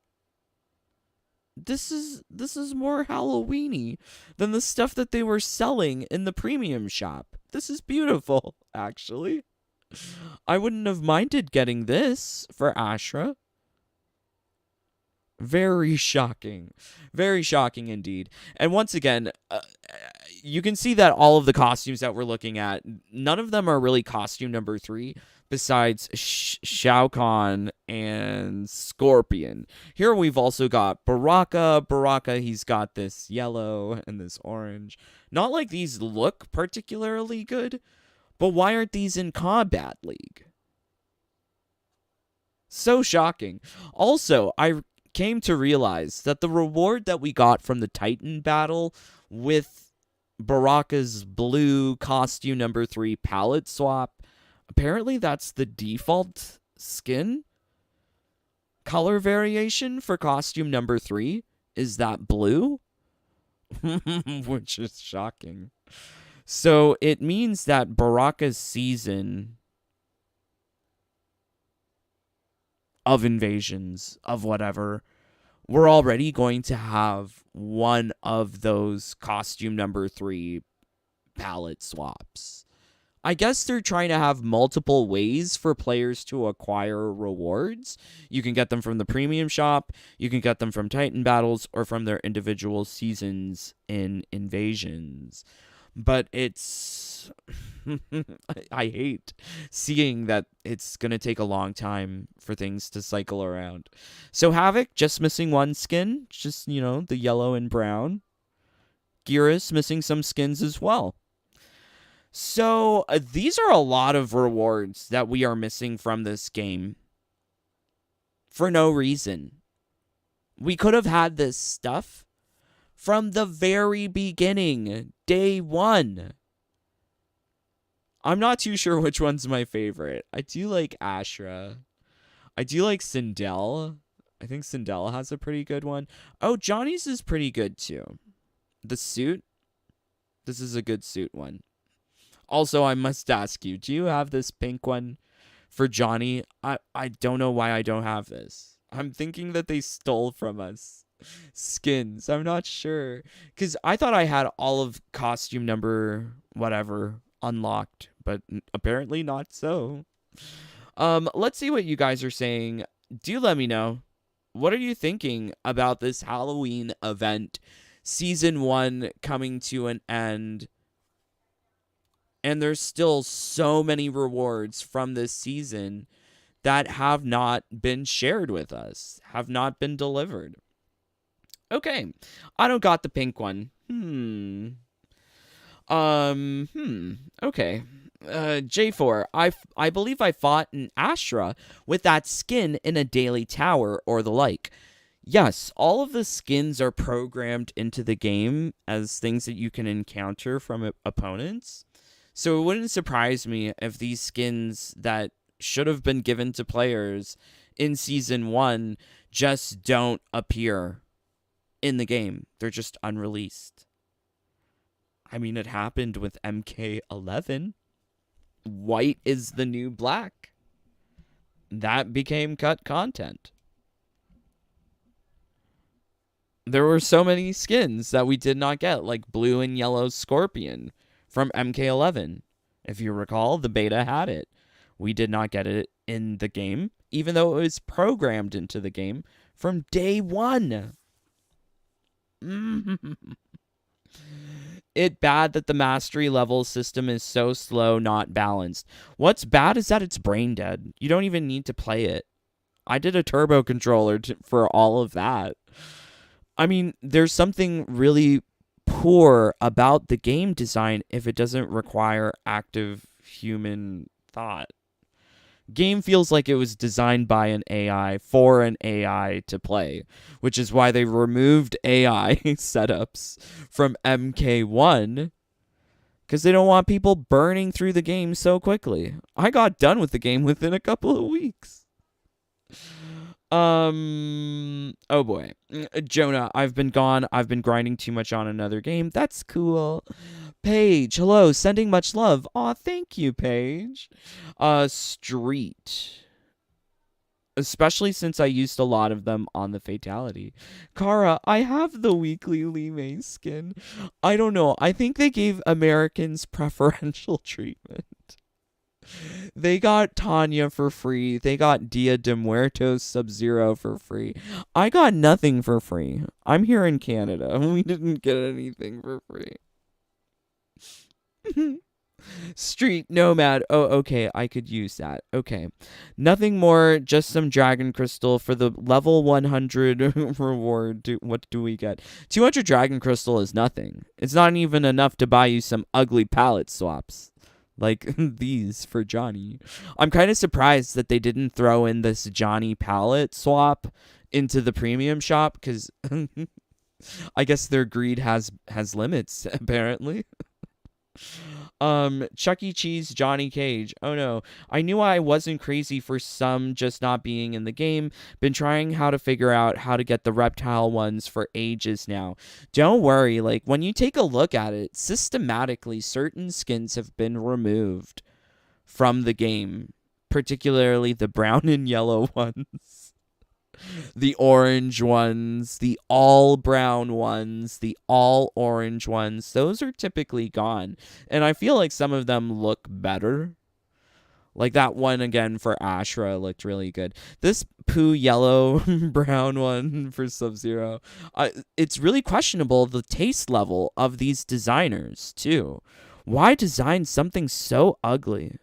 Speaker 1: This is more Halloween-y than the stuff that they were selling in the premium shop. This is beautiful, actually. I wouldn't have minded getting this for Ashra. Very shocking. Very shocking indeed. And once again, you can see that all of the costumes that we're looking at, none of them are really costume number 3 besides Shao Kahn and Scorpion. Here we've also got Baraka. Baraka, he's got this yellow and this orange. Not like these look particularly good, but why aren't these in Combat League? So shocking. Also, I came to realize that the reward that we got from the Titan battle with Baraka's blue costume number 3 palette swap, apparently that's the default skin color variation for costume number 3 is that blue, which is shocking. So it means that Baraka's season of invasions, of whatever, we're already going to have one of those costume number 3 palette swaps. I guess they're trying to have multiple ways for players to acquire rewards. You can get them from the premium shop, you can get them from Titan battles, or from their individual seasons in invasions. But it's... I hate seeing that it's going to take a long time for things to cycle around. So Havoc, just missing one skin. Just, the yellow and brown. Geras missing some skins as well. So these are a lot of rewards that we are missing from this game. For no reason. We could have had this stuff from the very beginning. Day 1. I'm not too sure which one's my favorite. I do like Ashra. I do like Sindel. I think Sindel has a pretty good one. Oh, Johnny's is pretty good too. The suit. This is a good suit one. Also, I must ask you, do you have this pink one for Johnny? I don't know why I don't have this. I'm thinking that they stole from us skins. I'm not sure. Because I thought I had all of costume number whatever unlocked, but apparently not so. Let's see what you guys are saying. Do let me know. What are you thinking about this Halloween event? Season 1 coming to an end. And there's still so many rewards from this season that have not been shared with us, have not been delivered. Okay, I don't got the pink one. Okay. J4, I believe I fought an Ashra with that skin in a daily tower or the like. Yes, all of the skins are programmed into the game as things that you can encounter from opponents. So it wouldn't surprise me if these skins that should have been given to players in Season 1 just don't appear in the game. They're just unreleased. I mean, it happened with MK1. White is the new black. That became cut content. There were so many skins that we did not get, like blue and yellow Scorpion from MK1. If you recall, the beta had it. We did not get it in the game, even though it was programmed into the game from day 1. It bad that the mastery level system is so slow, not balanced. What's bad is that it's brain dead. You don't even need to play it. I did a turbo controller for all of that. I mean, there's something really poor about the game design if it doesn't require active human thought. Game feels like it was designed by an AI for an AI to play, which is why they removed AI setups from MK1, because they don't want people burning through the game so quickly. I got done with the game within a couple of weeks. Oh boy. Jonah, I've been gone. I've been grinding too much on another game. That's cool. Paige, hello, sending much love. Aw, thank you, Paige. Street. Especially since I used a lot of them on the Fatality. Kara, I have the weekly Lee May skin. I don't know. I think they gave Americans preferential treatment. They got Tanya for free. They got Dia de Muertos Sub-Zero for free. I got nothing for free. I'm here in Canada. We didn't get anything for free. Street Nomad. Oh, okay. I could use that. Okay. Nothing more. Just some Dragon Crystal for the level 100 reward. What do we get? 200 Dragon Crystal is nothing. It's not even enough to buy you some ugly palette swaps. Like these for Johnny. I'm kind of surprised that they didn't throw in this Johnny palette swap into the premium shop, because I guess their greed has limits, apparently. Chuck E. Cheese, Johnny Cage. Oh no, I knew I wasn't crazy for some just not being in the game. Been trying how to figure out how to get the reptile ones for ages now. Don't worry, like when you take a look at it, systematically certain skins have been removed from the game, particularly the brown and yellow ones. The orange ones, the all brown ones, the all orange ones, those are typically gone. And I feel like some of them look better. Like that one again for Ashra looked really good. This poo yellow brown one for Sub-Zero. It's really questionable the taste level of these designers too. Why design something so ugly?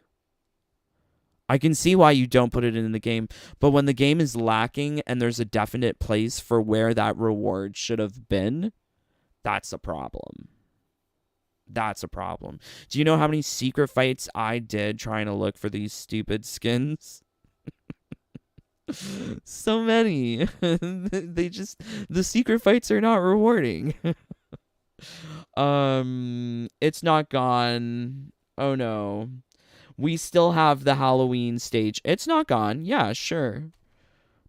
Speaker 1: I can see why you don't put it in the game, but when the game is lacking and there's a definite place for where that reward should have been, that's a problem. That's a problem. Do you know how many secret fights I did trying to look for these stupid skins? So many. The secret fights are not rewarding. It's not gone. Oh no. We still have the Halloween stage. It's not gone. Yeah, sure.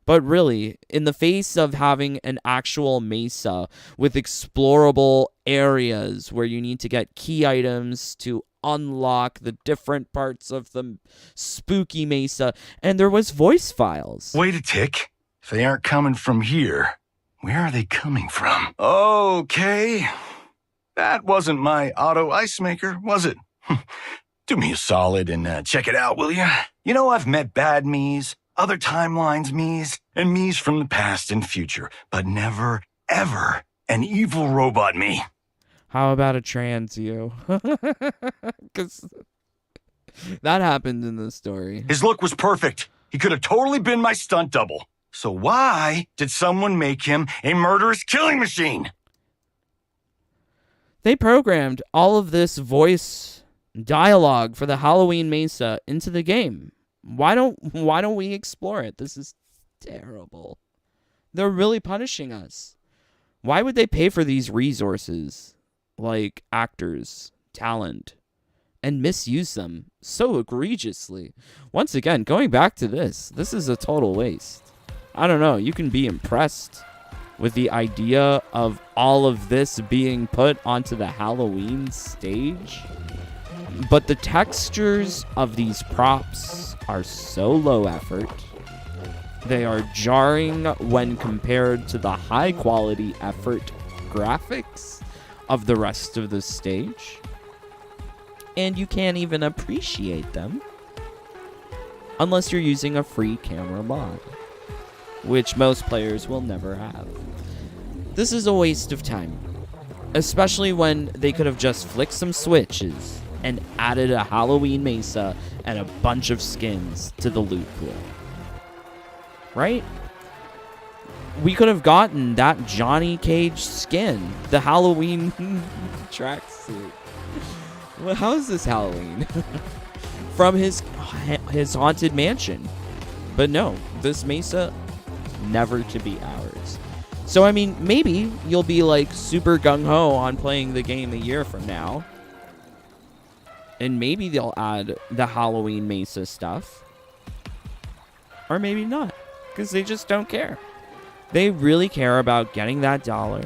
Speaker 1: But really, in the face of having an actual mesa with explorable areas where you need to get key items to unlock the different parts of the spooky mesa, and there was voice files.
Speaker 3: Wait a tick. If they aren't coming from here, where are they coming from? Okay. That wasn't my auto ice maker, was it? Do me a solid and check it out, will ya? You know, I've met bad me's, other timelines me's, and me's from the past and future, but never, ever an evil robot me.
Speaker 1: How about a trans you? Because that happened in the story.
Speaker 3: His look was perfect. He could have totally been my stunt double. So why did someone make him a murderous killing machine?
Speaker 1: They programmed all of this voice dialogue for the Halloween Mesa into the game. Why don't we explore it? This is terrible. They're really punishing us. Why would they pay for these resources, like actors, talent, and misuse them so egregiously? Once again, going back to this is a total waste. I don't know, you can be impressed with the idea of all of this being put onto the Halloween stage, but the textures of these props are so low effort. They are jarring when compared to the high quality effort graphics of the rest of the stage. And you can't even appreciate them unless you're using a free camera mod, which most players will never have. This is a waste of time, especially when they could have just flicked some switches and added a Halloween Mesa and a bunch of skins to the loot pool. Right? We could have gotten that Johnny Cage skin, the Halloween tracksuit. Well, how is this Halloween? From his haunted mansion. But no, this Mesa, never to be ours. So, I mean, maybe you'll be like super gung-ho on playing the game a year from now. And maybe they'll add the Halloween Mesa stuff. Or maybe not. Because they just don't care. They really care about getting that dollar.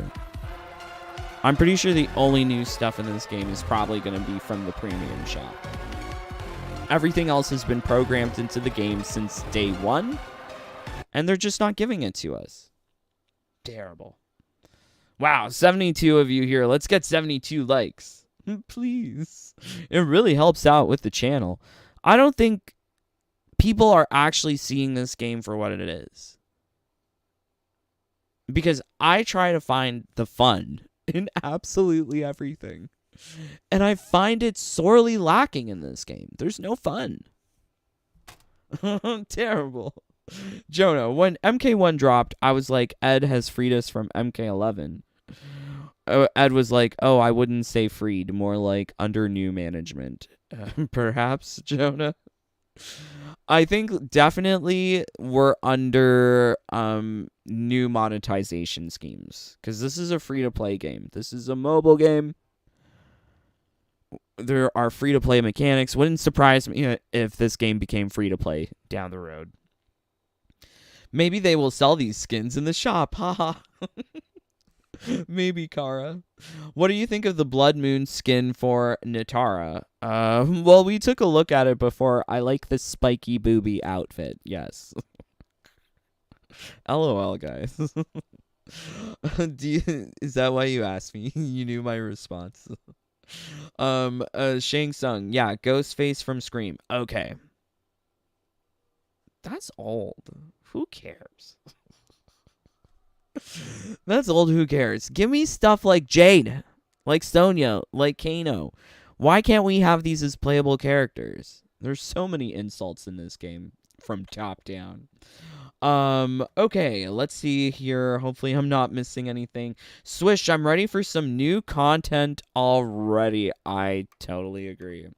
Speaker 1: I'm pretty sure the only new stuff in this game is probably going to be from the premium shop. Everything else has been programmed into the game since day one. And they're just not giving it to us. Terrible. Wow, 72 of you here. Let's get 72 likes. Please. It really helps out with the channel. I don't think people are actually seeing this game for what it is. Because I try to find the fun in absolutely everything. And I find it sorely lacking in this game. There's no fun. Terrible. Jonah, when MK1 dropped, I was like, Ed has freed us from MK11. Ed was like, oh, I wouldn't say freed, more like under new management. Perhaps, Jonah? I think definitely we're under new monetization schemes. Because this is a free-to-play game. This is a mobile game. There are free-to-play mechanics. Wouldn't surprise me if this game became free-to-play down the road. Maybe they will sell these skins in the shop. Haha. Maybe, Kara. What do you think of the Blood Moon skin for Nitara? Well, we took a look at it before. I like the spiky booby outfit. Yes. LOL, guys. Is that why you asked me? You knew my response. Shang Tsung. Yeah, Ghostface from Scream. Okay. That's old. Who cares? That's old. Who cares? Give me stuff like Jade, like Sonya, like Kano. Why can't we have these as playable characters? There's so many insults in this game from top down. Okay, let's see here. Hopefully I'm not missing anything. Swish, I'm ready for some new content already. I totally agree.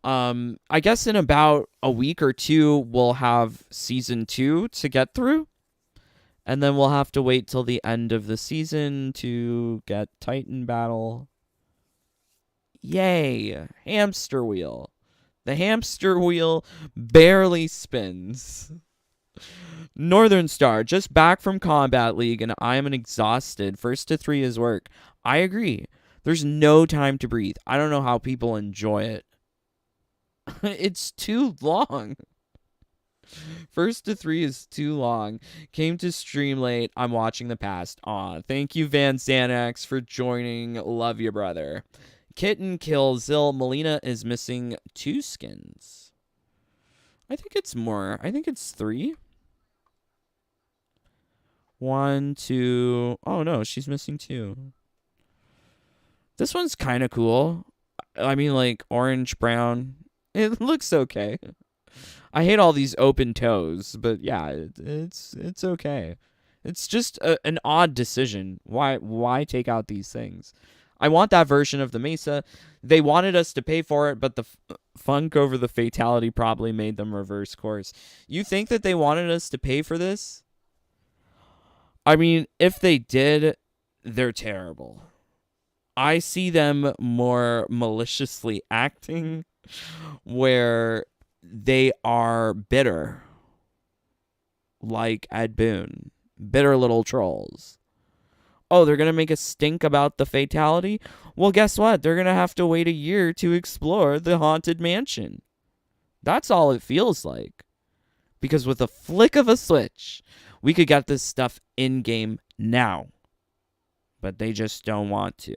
Speaker 1: I guess in about a week or two, we'll have season 2 to get through. And then we'll have to wait till the end of the season to get Titan Battle. Yay! Hamster wheel. The hamster wheel barely spins. Northern Star, just back from Combat League and I am exhausted. 1st to 3 is work. I agree. There's no time to breathe. I don't know how people enjoy it. It's too long. 1st to 3 is too long. Came to stream late. I'm watching the past. Aw, thank you, Van Xanax, for joining. Love you, brother. Kitten kills Zill. Melina is missing 2 skins. I think it's more. I think it's 3. 1, 2. Oh, no, she's missing 2. This one's kind of cool. I mean, like, orange, brown. It looks okay. I hate all these open toes, but yeah, it's okay. It's just an odd decision. Why take out these things? I want that version of the Mesa. They wanted us to pay for it, but the funk over the fatality probably made them reverse course. You think that they wanted us to pay for this? I mean, if they did, they're terrible. I see them more maliciously acting where they are bitter, like Ed Boon. Bitter little trolls. Oh, they're going to make a stink about the fatality? Well, guess what? They're going to have to wait a year to explore the Haunted Mansion. That's all it feels like. Because with a flick of a switch, we could get this stuff in-game now. But they just don't want to.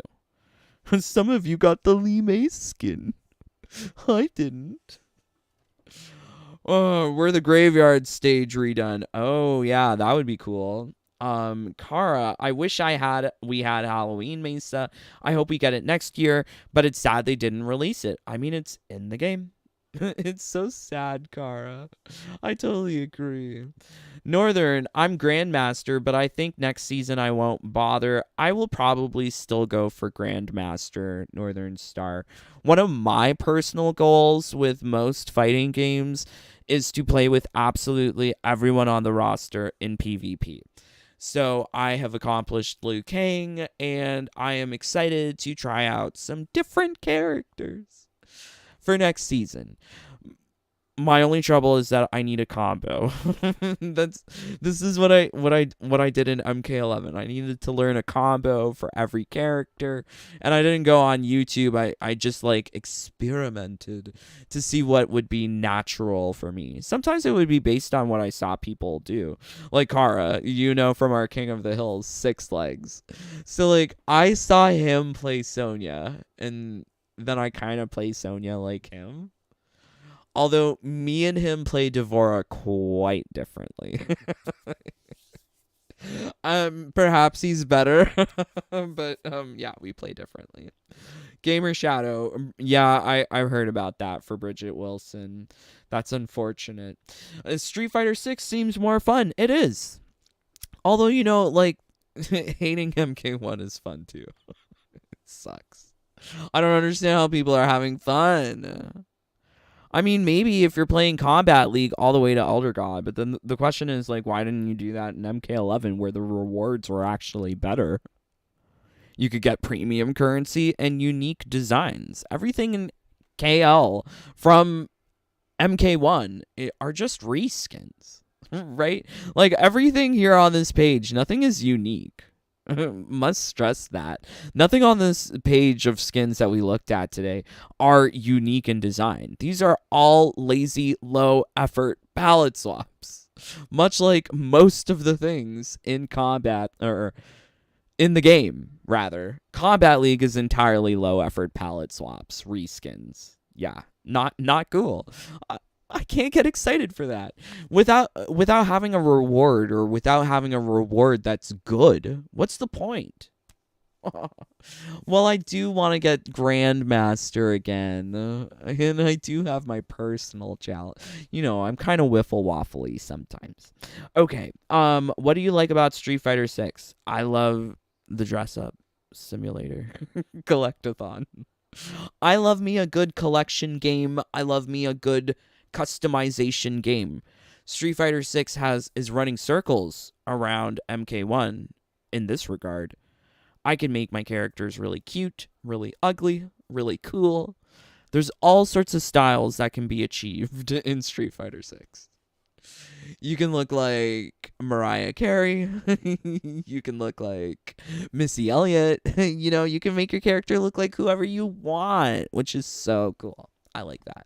Speaker 1: Some of you got the Lee Mace skin. I didn't. Oh, we're the graveyard stage redone. Oh, yeah, that would be cool. Kara, I wish we had Halloween Mesa. I hope we get it next year, but it's sad they didn't release it. I mean, it's in the game. It's so sad, Kara. I totally agree. Northern, I'm Grandmaster, but I think next season I won't bother. I will probably still go for Grandmaster, Northern Star. One of my personal goals with most fighting games is to play with absolutely everyone on the roster in PvP. So I have accomplished Liu Kang, and I am excited to try out some different characters for next season. My only trouble is that I need a combo. This is what I did in MK11. I needed to learn a combo for every character, and I didn't go on YouTube. I just like experimented to see what would be natural for me. Sometimes it would be based on what I saw people do. Like Kara, from our King of the Hills, 6 Legs. So like I saw him play Sonya, and then I kind of play Sonya like him. Although me and him play Devora quite differently. Perhaps he's better, but yeah, we play differently. Gamer Shadow, yeah, I've heard about that for Bridget Wilson. That's unfortunate. Street Fighter 6 seems more fun. It is. Although, like, hating MK1 is fun too. It sucks. I don't understand how people are having fun. I mean, maybe if you're playing Combat League all the way to Elder God, but then the question is, like, why didn't you do that in MK11 where the rewards were actually better? You could get premium currency and unique designs. Everything in KL from MK1 are just reskins, right? Like, everything here on this page, nothing is unique. Must stress that. Nothing on this page of skins that we looked at today are unique in design. These are all lazy, low-effort palette swaps. Much like most of the things in combat, or in the game, rather. Combat League is entirely low-effort palette swaps, reskins. Yeah, not cool. I can't get excited for that without having a reward, or without having a reward that's good. What's the point? Well, I do want to get Grandmaster again, and I do have my personal challenge. I'm kind of wiffle waffly sometimes. Okay, what do you like about Street Fighter 6? I love the dress up simulator, collectathon. I love me a good collection game. I love me a good customization game. Street Fighter 6 is running circles around MK1 in this regard. I can make my characters really cute, really ugly, really cool. There's all sorts of styles that can be achieved in Street Fighter 6. You can look like Mariah Carey. You can look like Missy Elliott. You can make your character look like whoever you want, which is so cool. I like that.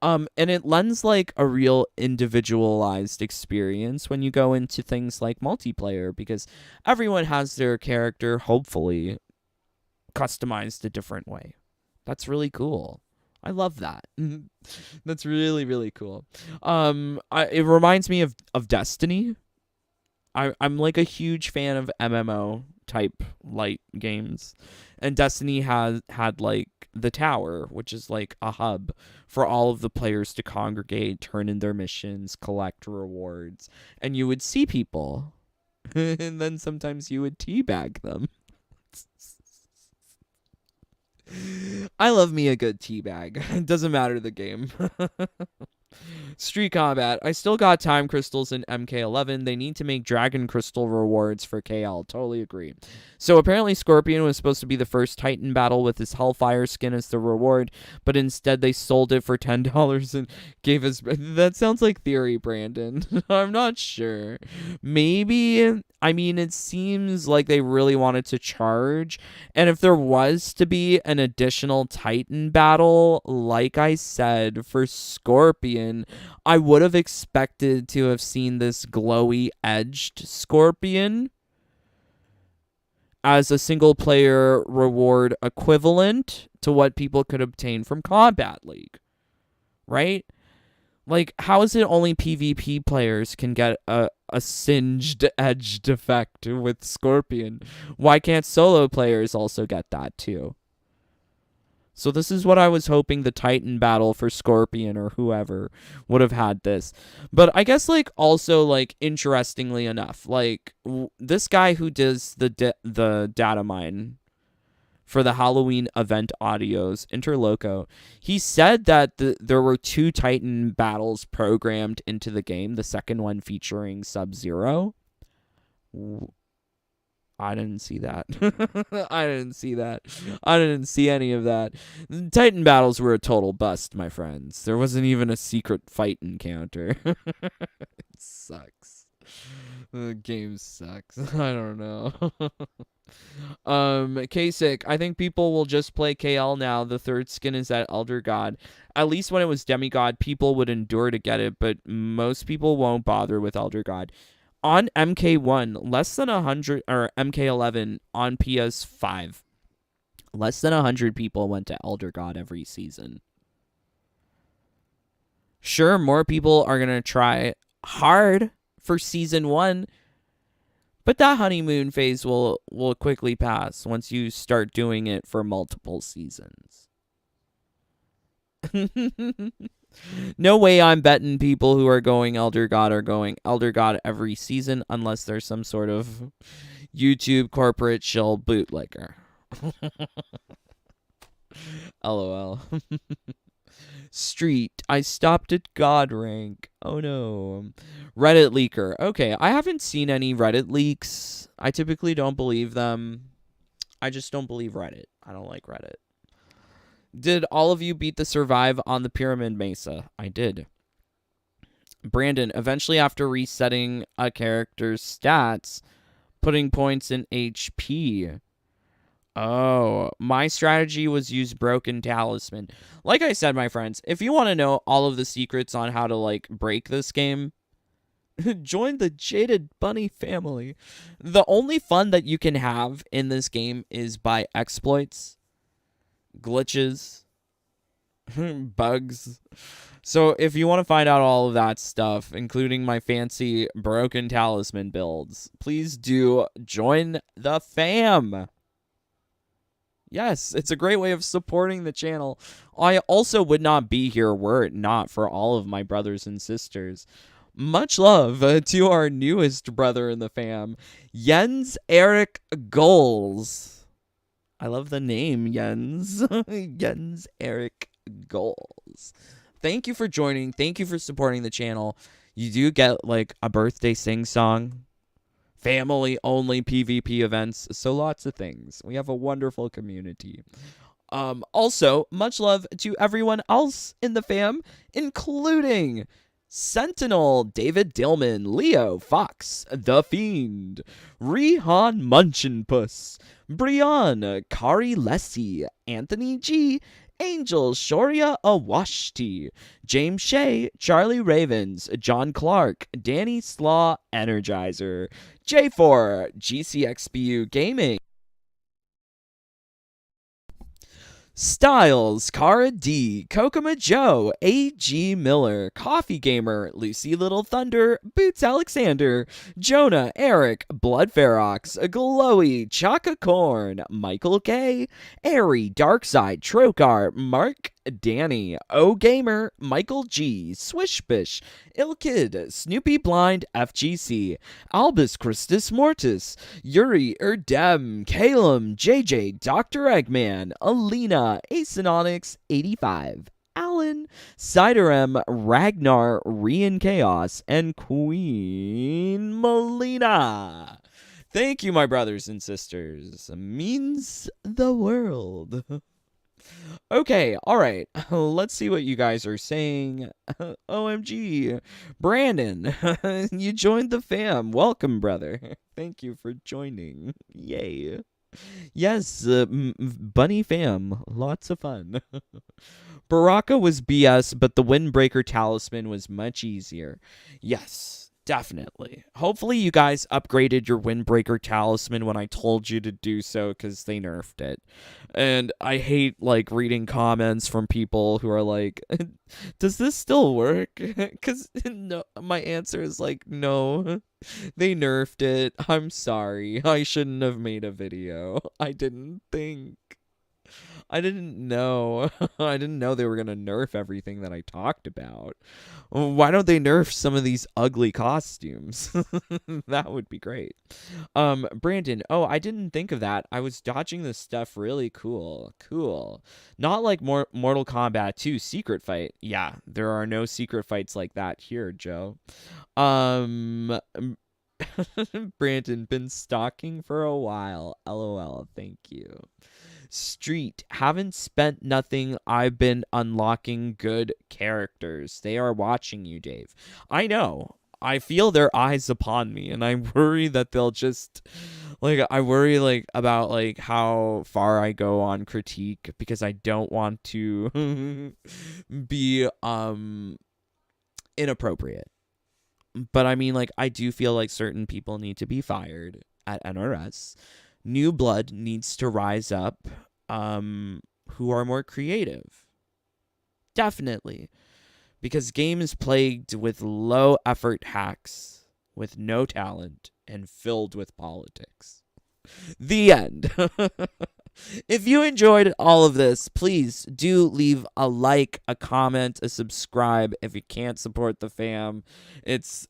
Speaker 1: And it lends like a real individualized experience when you go into things like multiplayer, because everyone has their character hopefully customized a different way. That's really cool. I love that. That's really, really cool. It reminds me of Destiny. I'm like a huge fan of MMO type light games, and Destiny had like the tower, which is like a hub for all of the players to congregate, turn in their missions, collect rewards, and you would see people, and then sometimes you would teabag them. I love me a good teabag. It doesn't matter the game. Street Combat. I still got time crystals in MK11. They need to make dragon crystal rewards for KL. Totally agree. So apparently Scorpion was supposed to be the first Titan battle with his Hellfire skin as the reward, but instead they sold it for $10 and gave us... That sounds like theory, Brandon. I'm not sure. Maybe... I mean, it seems like they really wanted to charge. And if there was to be an additional Titan battle, like I said, for Scorpion, I would have expected to have seen this glowy edged Scorpion as a single player reward equivalent to what people could obtain from Combat League. Right? Like, how is it only PvP players can get a singed edged effect with Scorpion? Why can't solo players also get that too? So this is what I was hoping the Titan battle for Scorpion or whoever would have had this. But I guess, like, also, like, interestingly enough, like, this guy who does the data mine for the Halloween event audios, Interloco, he said that there were 2 Titan battles programmed into the game, the second one featuring Sub-Zero. I didn't see that. I didn't see that. I didn't see any of that. Titan battles were a total bust, my friends. There wasn't even a secret fight encounter. It sucks. The game sucks. I don't know. Kasich, I think people will just play KL now. The third skin is that Elder God. At least when it was Demigod, people would endure to get it, but most people won't bother with Elder God. On MK1, less than 100, or MK11 on PS5, less than 100 people went to Elder God every season. sure more people are going to try hard for season 1, but that honeymoon phase will quickly pass once you start doing it for multiple seasons. No way I'm betting people who are going Elder God are going Elder God every season unless there's some sort of YouTube corporate shill bootlegger. LOL. Street. I stopped at God rank. Oh no. Reddit leaker. Okay, I haven't seen any Reddit leaks. I typically don't believe them. I just don't believe Reddit. I don't like Reddit. Did all of you beat the survive on the Pyramid Mesa? I did. Brandon, eventually after resetting a character's stats, putting points in HP. Oh, my strategy was use Broken Talisman. Like I said, my friends, if you want to know all of the secrets on how to, like, break this game, join the Jaded Bunny family. The only fun that you can have in this game is by exploits, glitches, bugs. So if you want to find out all of that stuff, including my fancy Broken Talisman builds, please do join the fam. Yes, it's a great way of supporting the channel. I also would not be here were it not for all of my brothers and sisters. Much love to our newest brother in the fam, Jens Eric Goals. I love the name, Jens. Jens Eric Goals. Thank you for joining. Thank you for supporting the channel. You do get, like, a birthday sing-song. Family-only PvP events, so lots of things. We have a wonderful community. Also, much love to everyone else in the fam, including Sentinel, David Dillman, Leo, Fox, The Fiend, Rehan Munchinpuss, Brian, Kari Lessie, Anthony G, Angel Shoria Awashti, James Shea, Charlie Ravens, John Clark, Danny Slaw, Energizer, J4, GCXBU Gaming, Styles, Cara D, Kokoma Joe, A.G. Miller, Coffee Gamer, Lucy Little Thunder, Boots Alexander, Jonah, Eric, Blood Ferox, Glowy, Chaka Corn, Michael K, Airy, Darkside, Trokar, Mark, Danny, O Gamer, Michael G, Swishbish, Ilkid, Snoopy Blind, FGC, Albus Christus Mortis, Yuri Erdem, Calum, JJ, Dr. Eggman, Alina, Acenonics, 85, Alan, Cider M, Ragnar, Rian Chaos, and Queen Melina. Thank you, my brothers and sisters. Means the world. Okay, alright. Let's see what you guys are saying. OMG. Brandon, you joined the fam. Welcome, brother. Thank you for joining. Yay. Yes, bunny fam. Lots of fun. Baraka was BS, but the Windbreaker Talisman was much easier. Yes, definitely. Hopefully you guys upgraded your Windbreaker Talisman when I told you to do so, because they nerfed it. And I hate, like, reading comments from people who are like, does this still work? Because no, my answer is like, no. They nerfed it. I'm sorry. I shouldn't have made a video. I didn't think. I didn't know. I didn't know they were going to nerf everything that I talked about. Why don't they nerf some of these ugly costumes? That would be great. Brandon, oh, I didn't think of that. I was dodging this stuff really cool. Cool. Not like Mortal Kombat 2 secret fight. Yeah, there are no secret fights like that here, Joe. Brandon, been stalking for a while. LOL, thank you. Street, haven't spent nothing. I've been unlocking good characters. They are watching you, Dave. I know. I feel their eyes upon me, and I worry that they'll just, like, I worry, like, about, like, how far I go on critique, because I don't want to be, inappropriate. But I mean, like, I do feel like certain people need to be fired at NRS. New blood needs to rise up, who are more creative. Definitely. because game is plagued with low effort hacks with no talent and filled with politics. The end. If you enjoyed all of this, please do leave a like, a comment, a subscribe. If you can't support the fam, it's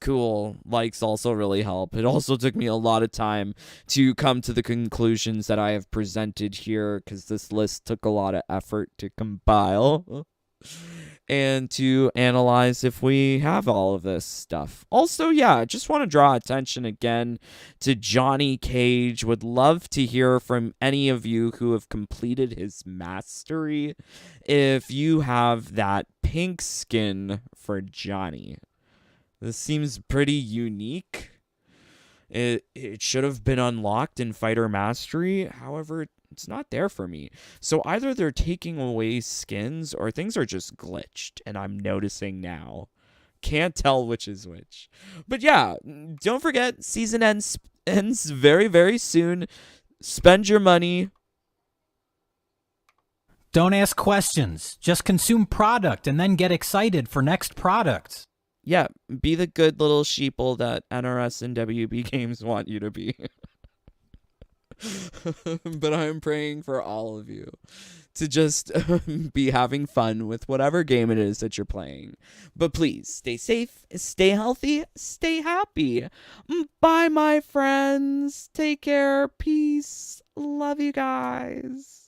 Speaker 1: cool. Likes also really help. It also took me a lot of time to come to the conclusions that I have presented here, because this list took a lot of effort to compile and to analyze if we have all of this stuff. Also, yeah, just want to draw attention again to Johnny Cage. Would love to hear from any of you who have completed his mastery, if you have that pink skin for Johnny. This seems pretty unique. It should have been unlocked in Fighter Mastery. However, it's not there for me. So either they're taking away skins or things are just glitched, and I'm noticing now. Can't tell which is which. But yeah, don't forget, season ends very, very soon. Spend your money.
Speaker 2: Don't ask questions. Just consume product and then get excited for next products.
Speaker 1: Yeah, be the good little sheeple that NRS and WB Games want you to be. But I'm praying for all of you to just be having fun with whatever game it is that you're playing. But please, stay safe, stay healthy, stay happy. Bye, my friends. Take care. Peace. Love you guys.